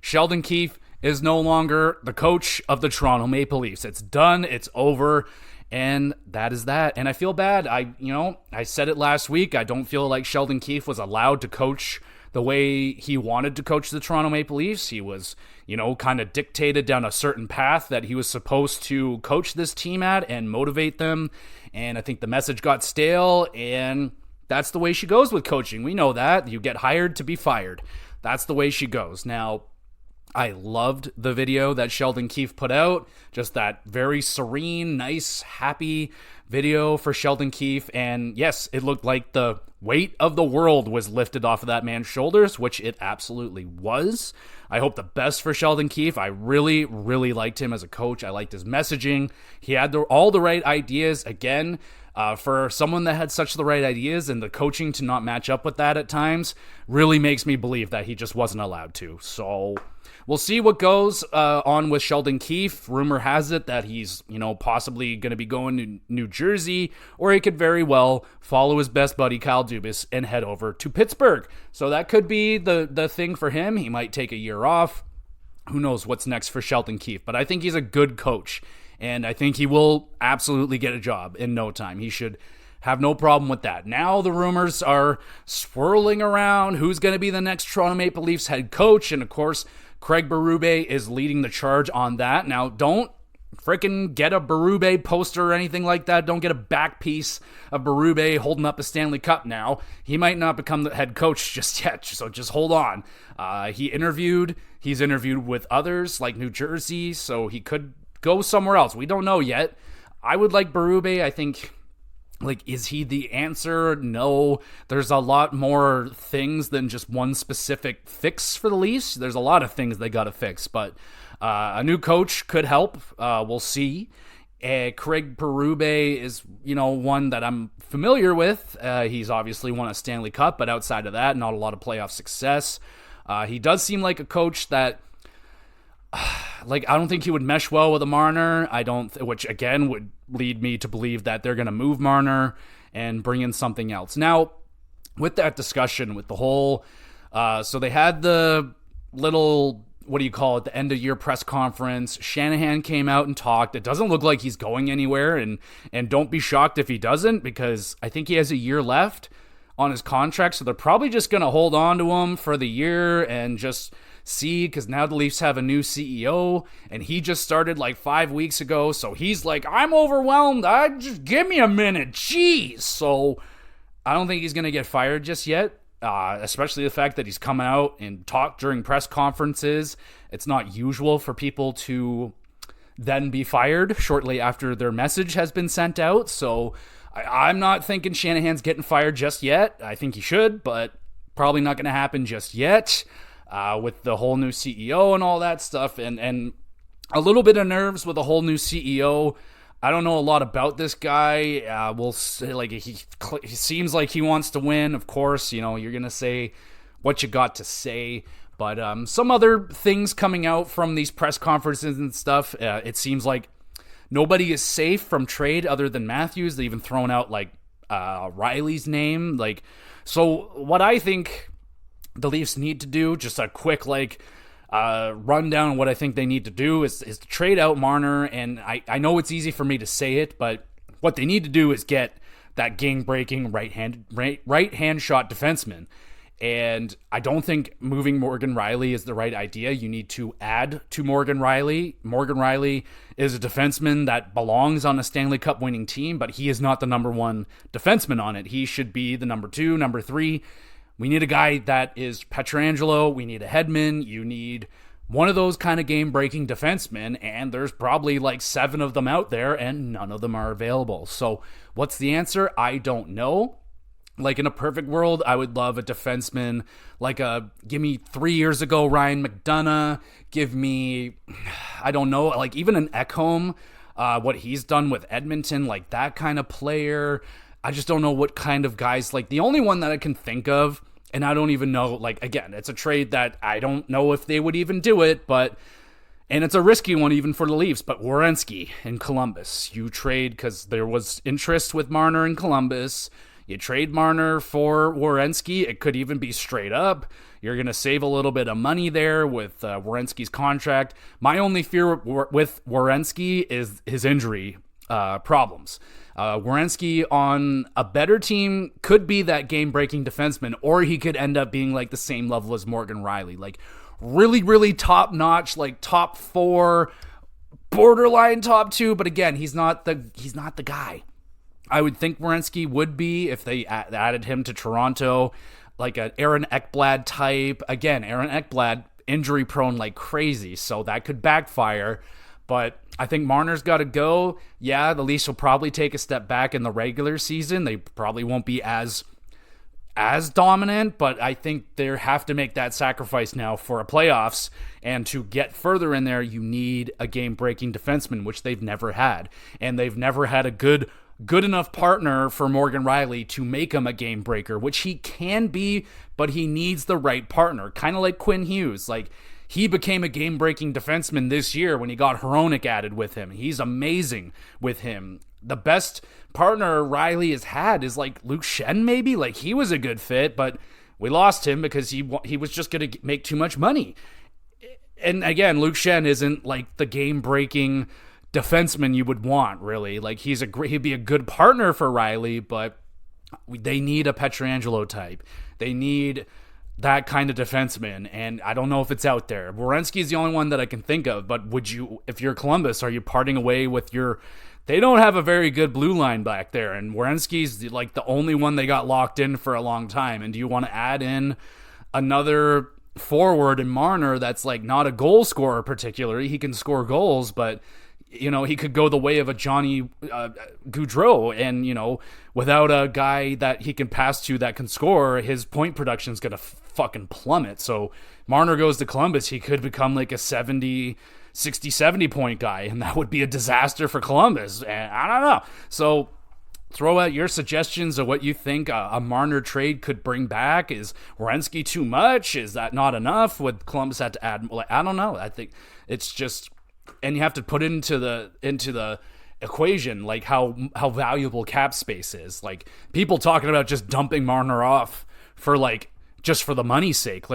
Sheldon Keefe is no longer the coach of the Toronto Maple Leafs. It's done. It's over. And that is that. And I feel bad. I said it last week. I don't feel like Sheldon Keefe was allowed to coach the way he wanted to coach the Toronto Maple Leafs. He was, kind of dictated down a certain path that he was supposed to coach this team at and motivate them. And I think the message got stale, and that's the way she goes with coaching. We know that. You get hired to be fired. That's the way she goes. Now, I loved the video that Sheldon Keefe put out. Just that very serene, nice, happy video for Sheldon Keefe. And yes, it looked like the weight of the world was lifted off of that man's shoulders, which it absolutely was. I hope the best for Sheldon Keefe. I really, really liked him as a coach. I liked his messaging. He had all the right ideas. Again, for someone that had such the right ideas and the coaching to not match up with that at times really makes me believe that he just wasn't allowed to. So we'll see what goes on with Sheldon Keefe. Rumor has it that he's, possibly going to be going to New Jersey, or he could very well follow his best buddy Kyle Dubas and head over to Pittsburgh. So that could be the thing for him. He might take a year off. Who knows what's next for Sheldon Keefe? But I think he's a good coach, and I think he will absolutely get a job in no time. He should have no problem with that. Now the rumors are swirling around who's going to be the next Toronto Maple Leafs head coach, and of course, Craig Berube is leading the charge on that. Now, don't freaking get a Berube poster or anything like that. Don't get a back piece of Berube holding up a Stanley Cup now. He might not become the head coach just yet, so just hold on. He's interviewed with others like New Jersey, so he could go somewhere else. We don't know yet. I would like Berube. I think, is he the answer? No. There's a lot more things than just one specific fix for the Leafs. There's a lot of things they got to fix, but a new coach could help. We'll see. Craig Berube is, one that I'm familiar with. He's obviously won a Stanley Cup, but outside of that, not a lot of playoff success. He does seem like a coach that, I don't think he would mesh well with a Marner. Which again would lead me to believe that they're going to move Marner and bring in something else. Now, with that discussion, with the whole, so they had the little, the end of year press conference. Shanahan came out and talked. It doesn't look like he's going anywhere, and don't be shocked if he doesn't, because I think he has a year left on his contract, so they're probably just going to hold on to him for the year and just see, because now the Leafs have a new CEO, and he just started like 5 weeks ago, so he's like, I'm overwhelmed, just give me a minute, jeez. So I don't think he's going to get fired just yet, especially the fact that he's come out and talked during press conferences. It's not usual for people to then be fired shortly after their message has been sent out, so I'm not thinking Shanahan's getting fired just yet. I think he should, but probably not going to happen just yet with the whole new CEO and all that stuff, and a little bit of nerves with a whole new CEO. I don't know a lot about this guy. We'll say, like, he seems like he wants to win. Of course, you're going to say what you got to say. But some other things coming out from these press conferences and stuff, it seems like nobody is safe from trade other than Matthews. They even thrown out, like, Riley's name. Like, so what I think the Leafs need to do, just a quick, rundown of what I think they need to do is to trade out Marner. And I know it's easy for me to say it, but what they need to do is get that game-breaking right-hand shot defenseman. And I don't think moving Morgan Rielly is the right idea. You need to add to Morgan Rielly. Morgan Rielly is a defenseman that belongs on a Stanley Cup winning team, but he is not the number one defenseman on it. He should be the number 2, number 3. We need a guy that is Pietrangelo. We need a Hedman. You need one of those kind of game-breaking defensemen, and there's probably like 7 of them out there, and none of them are available. So what's the answer? I don't know. Like, in a perfect world, I would love a defenseman give me 3 years ago, Ryan McDonough. Give me, I don't know, like even an Ekholm, what he's done with Edmonton, like that kind of player. I just don't know what kind of guys, like the only one that I can think of, and I don't even know, like, again, it's a trade that I don't know if they would even do it, and it's a risky one even for the Leafs, but Werenski in Columbus. You trade, because there was interest with Marner in Columbus. You trade Marner for Werenski. It could even be straight up. You're going to save a little bit of money there with Werenski's contract. My only fear with Werenski is his injury problems. Werenski on a better team could be that game-breaking defenseman, or he could end up being like the same level as Morgan Rielly. Like really, really top-notch, like top 4, borderline top 2. But again, he's not the guy. I would think Werenski would be if they added him to Toronto, like an Aaron Ekblad type. Again, Aaron Ekblad, injury prone like crazy, so that could backfire. But I think Marner's got to go. Yeah, the Leafs will probably take a step back in the regular season. They probably won't be as dominant, but I think they have to make that sacrifice now for a playoffs. And to get further in there, you need a game-breaking defenseman, which they've never had. And they've never had a good enough partner for Morgan Rielly to make him a game breaker, which he can be, but he needs the right partner. Kind of like Quinn Hughes. Like, he became a game-breaking defenseman this year when he got Hronek added with him. He's amazing with him. The best partner Rielly has had is like Luke Schenn, maybe. Like, he was a good fit, but we lost him because he was just going to make too much money. And again, Luke Schenn isn't like the game-breaking defenseman you would want, really. Like, he'd be a good partner for Rielly, but they need a Pietrangelo type. They need that kind of defenseman, and I don't know if it's out there. Werenski is the only one that I can think of, but would you, if you're Columbus, are you parting away with your... They don't have a very good blue line back there, and Werenski's like the only one they got locked in for a long time, and do you want to add in another forward in Marner that's like not a goal scorer particularly? He can score goals, but he could go the way of a Johnny Gaudreau, and, without a guy that he can pass to that can score, his point production is going to fucking plummet. So Marner goes to Columbus, he could become like a 60, 70 point guy, and that would be a disaster for Columbus. And I don't know. So throw out your suggestions of what you think a Marner trade could bring back. Is Werenski too much? Is that not enough? Would Columbus have to add? I don't know. I think it's just... And you have to put into the equation like how valuable cap space is. Like, people talking about just dumping Marner off for just for the money's sake,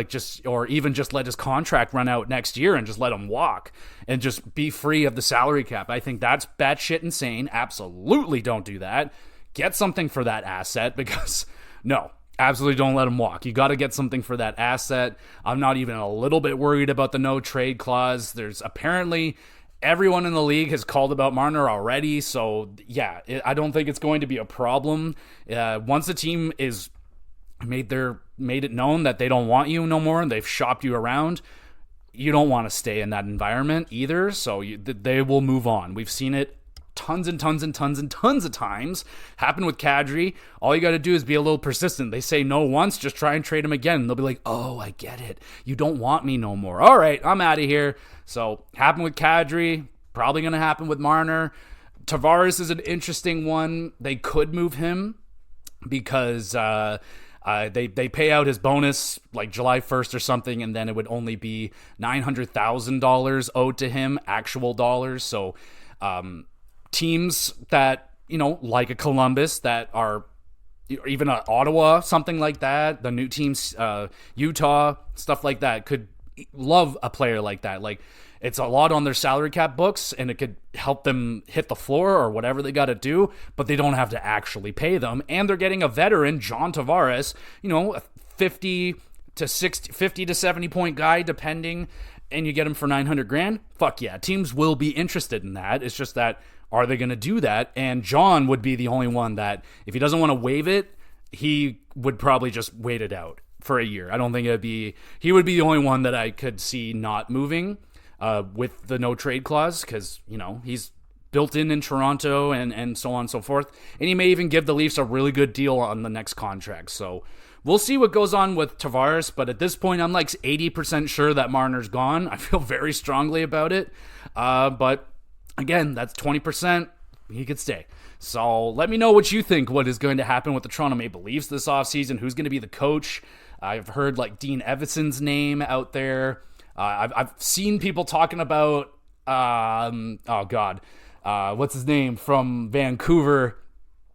or even just let his contract run out next year and just let him walk and just be free of the salary cap. I think that's batshit insane. Absolutely don't do that. Get something for that asset, because no, absolutely don't let him walk. You got to get something for that asset. I'm not even a little bit worried about the no trade clause. There's apparently everyone in the league has called about Marner already. So yeah, I don't think it's going to be a problem. Once the team is made it known that they don't want you no more and they've shopped you around, you don't want to stay in that environment either. So they will move on. We've seen it tons and tons and tons and tons of times happen with Kadri. All you got to do is be a little persistent. They say no once, just try and trade him again. They'll be like, oh, I get it. You don't want me no more. All right, I'm out of here. So happened with Kadri, probably going to happen with Marner. Tavares is an interesting one. They could move him because they pay out his bonus like July 1st or something, and then it would only be $900,000 owed to him, actual dollars. So teams that, like a Columbus that are, even Ottawa, something like that, the new teams, Utah, stuff like that, could love a player like that. Like, it's a lot on their salary cap books, and it could help them hit the floor or whatever they got to do, but they don't have to actually pay them. And they're getting a veteran, John Tavares, a 50 to 70 point guy, depending, and you get him for $900,000. Fuck yeah, teams will be interested in that. It's just that, are they going to do that? And John would be the only one that, if he doesn't want to waive it, he would probably just wait it out for a year. I don't think he would be the only one that I could see not moving with the no trade clause, because, he's built in Toronto and so on and so forth. And he may even give the Leafs a really good deal on the next contract. So we'll see what goes on with Tavares, but at this point, I'm like 80% sure that Marner's gone. I feel very strongly about it. But again, that's 20%. He could stay. So let me know what you think, what is going to happen with the Toronto Maple Leafs this offseason. Who's going to be the coach? I've heard like Dean Evason's name out there. I've seen people talking about, what's his name from Vancouver?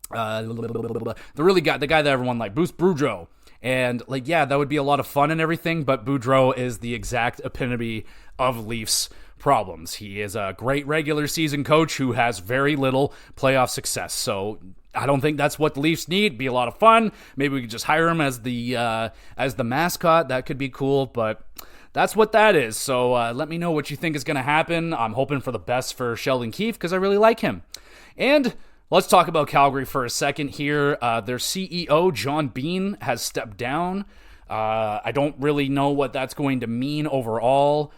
The guy that everyone liked, Bruce Boudreau. And that would be a lot of fun and everything, but Boudreau is the exact epitome of Leafs problems. He is a great regular season coach who has very little playoff success. So I don't think that's what the Leafs need. Be a lot of fun. Maybe we could just hire him as the mascot. That could be cool, but that's what that is. So let me know what you think is going to happen. I'm hoping for the best for Sheldon Keefe because I really like him. And let's talk about Calgary for a second here. Their CEO, John Bean, has stepped down. I don't really know what that's going to mean overall.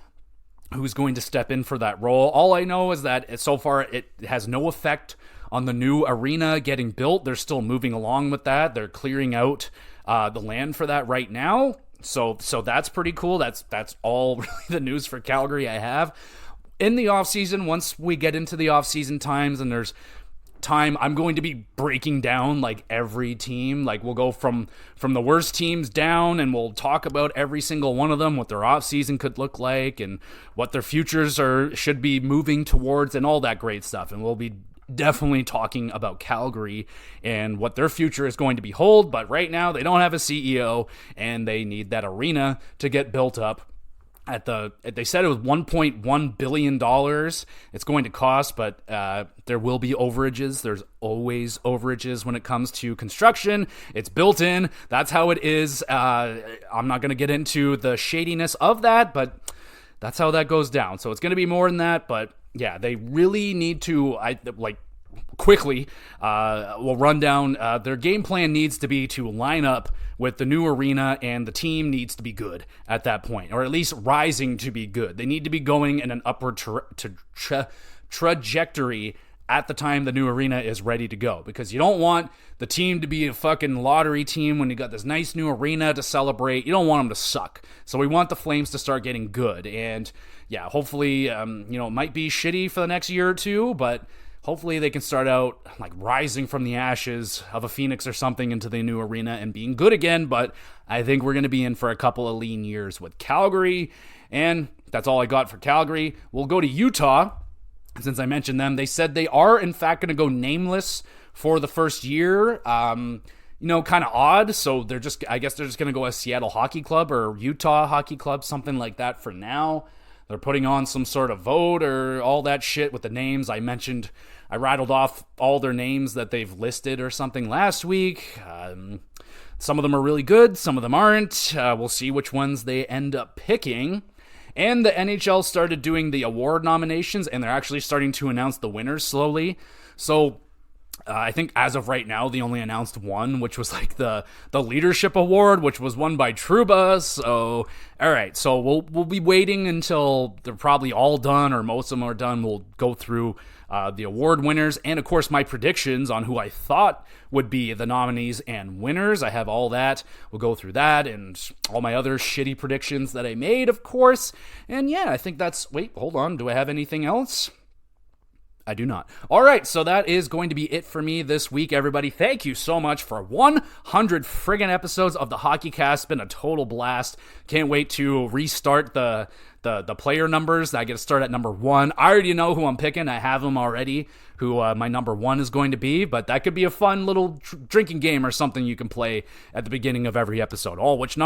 Who's going to step in for that role? All I know is that so far it has no effect on the new arena getting built. They're still moving along with that. They're clearing out the land for that right now. So that's pretty cool. That's all really the news for Calgary I have. In the offseason, once we get into the offseason times and there's time, I'm going to be breaking down like every team. Like we'll go from the worst teams down, and we'll talk about every single one of them, what their offseason could look like and what their futures should be moving towards and all that great stuff. And we'll be definitely talking about Calgary and what their future is going to behold. But right now they don't have a CEO and they need that arena to get built up. They said it was $1.1 billion it's going to cost, but there will be overages. There's always overages when it comes to construction. It's built in. That's how it is. I'm not going to get into the shadiness of that, but that's how that goes down. So it's going to be more than that, but yeah, they really need to, quickly, we'll run down. Their game plan needs to be to line up with the new arena, and the team needs to be good at that point, or at least rising to be good. They need to be going in an upward trajectory at the time the new arena is ready to go, because you don't want the team to be a fucking lottery team when you got this nice new arena to celebrate. You don't want them to suck. So we want the Flames to start getting good, and yeah, hopefully, it might be shitty for the next year or two, but hopefully they can start out like rising from the ashes of a phoenix or something into the new arena and being good again. But I think we're going to be in for a couple of lean years with Calgary. And that's all I got for Calgary. We'll go to Utah. Since I mentioned them, they said they are in fact going to go nameless for the first year. Kind of odd. So I guess they're just going to go as Seattle Hockey Club or Utah Hockey Club, something like that for now. They're putting on some sort of vote or all that shit with the names. I rattled off all their names that they've listed or something last week. Some of them are really good, some of them aren't. We'll see which ones they end up picking. And the NHL started doing the award nominations, and they're actually starting to announce the winners slowly. So I think as of right now, they only announced one, which was like the leadership award, which was won by Trouba. So, all right. So we'll be waiting until they're probably all done, or most of them are done. We'll go through the award winners, and of course my predictions on who I thought would be the nominees and winners. I have all that. We'll go through that and all my other shitty predictions that I made, of course. And yeah, I think that's... Wait, hold on. Do I have anything else? I do not. All right, so that is going to be it for me this week, everybody. Thank you so much for 100 friggin' episodes of the HockeyCast. It's been a total blast. Can't wait to restart the player numbers. I get to start at number 1. I already know who I'm picking. I have them already, who my number 1 is going to be, but that could be a fun little drinking game or something you can play at the beginning of every episode. Oh, which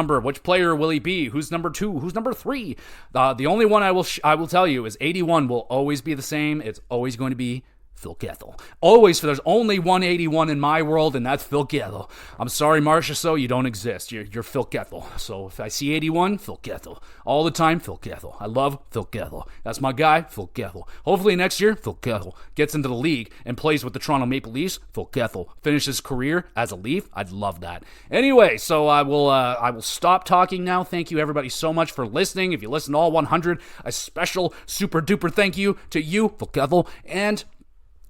player will he be? Who's number 2? Who's number 3? The only one I will tell you is 81 will always be the same. It's always going to be Phil Kessel. Always, there's only 181 in my world, and that's Phil Kessel. I'm sorry, Marcia, so you don't exist. You're Phil Kessel. So if I see 81, Phil Kessel. All the time, Phil Kessel. I love Phil Kessel. That's my guy, Phil Kessel. Hopefully next year, Phil Kessel gets into the league and plays with the Toronto Maple Leafs. Phil Kessel finishes his career as a Leaf. I'd love that. Anyway, so I will stop talking now. Thank you, everybody, so much for listening. If you listen to all 100, a special super duper thank you to you, Phil Kessel, and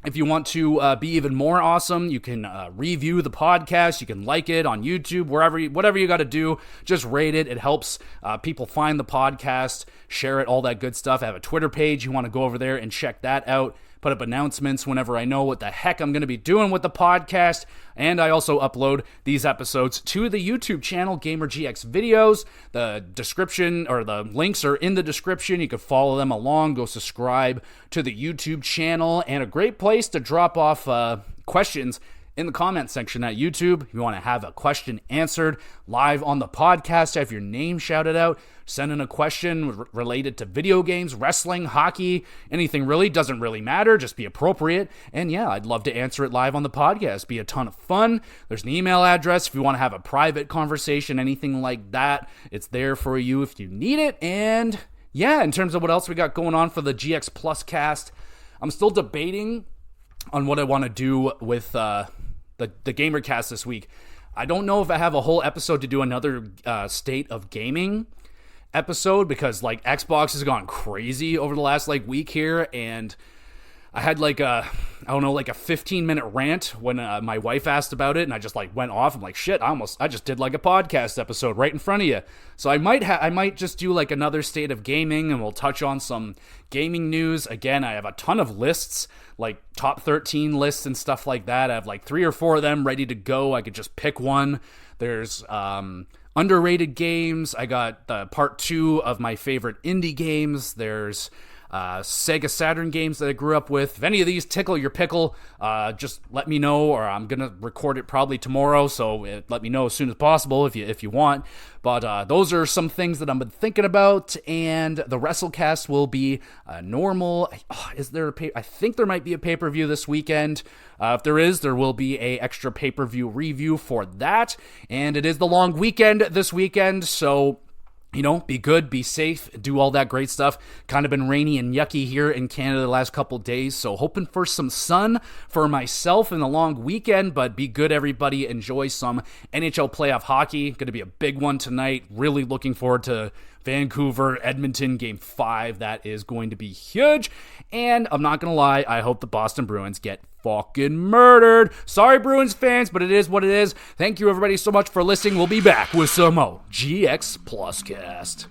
if you want to be even more awesome, you can review the podcast. You can like it on YouTube, whatever you got to do. Just rate it. It helps people find the podcast, share it, all that good stuff. I have a Twitter page. You want to go over there and check that out. Put up announcements whenever I know what the heck I'm going to be doing with the podcast. And I also upload these episodes to the YouTube channel, GamerGX Videos. The description, or the links are in the description. You can follow them along. Go subscribe to the YouTube channel. And a great place to drop off questions in the comment section at YouTube. If you want to have a question answered live on the podcast, have your name shouted out, send in a question related to video games, wrestling, hockey, anything really, doesn't really matter, just be appropriate. And yeah, I'd love to answer it live on the podcast. Be a ton of fun. There's an email address if you want to have a private conversation, anything like that. It's there for you if you need it. And yeah, in terms of what else we got going on for the GX Plus cast, I'm still debating on what I want to do with the GamerCast this week. I don't know if I have a whole episode to do another State of Gaming episode, because like Xbox has gone crazy over the last week here, and I had like a 15-minute rant when my wife asked about it, and I just went off. I'm like, shit, I just did like a podcast episode right in front of you. So I might just do like another State of Gaming, and we'll touch on some gaming news. Again, I have a ton of lists, like top 13 lists and stuff like that. I have like 3 or 4 of them ready to go. I could just pick one. There's underrated games. I got the part 2 of my favorite indie games. There's Sega Saturn games that I grew up with. If any of these tickle your pickle, just let me know, or I'm gonna record it probably tomorrow, so let me know as soon as possible if you want. But those are some things that I've been thinking about, and the WrestleCast will be normal. Is there I think there might be a pay-per-view this weekend. If there is, there will be a extra pay-per-view review for that, and it is the long weekend this weekend, so be good, be safe, do all that great stuff. Kind of been rainy and yucky here in Canada the last couple days, so hoping for some sun for myself in the long weekend, but be good, everybody. Enjoy some NHL playoff hockey. Going to be a big one tonight. Really looking forward to Vancouver, Edmonton, Game 5. That is going to be huge. And I'm not going to lie, I hope the Boston Bruins get fucking murdered. Sorry, Bruins fans, but it is what it is. Thank you, everybody, so much for listening. We'll be back with some more GX Plus Cast.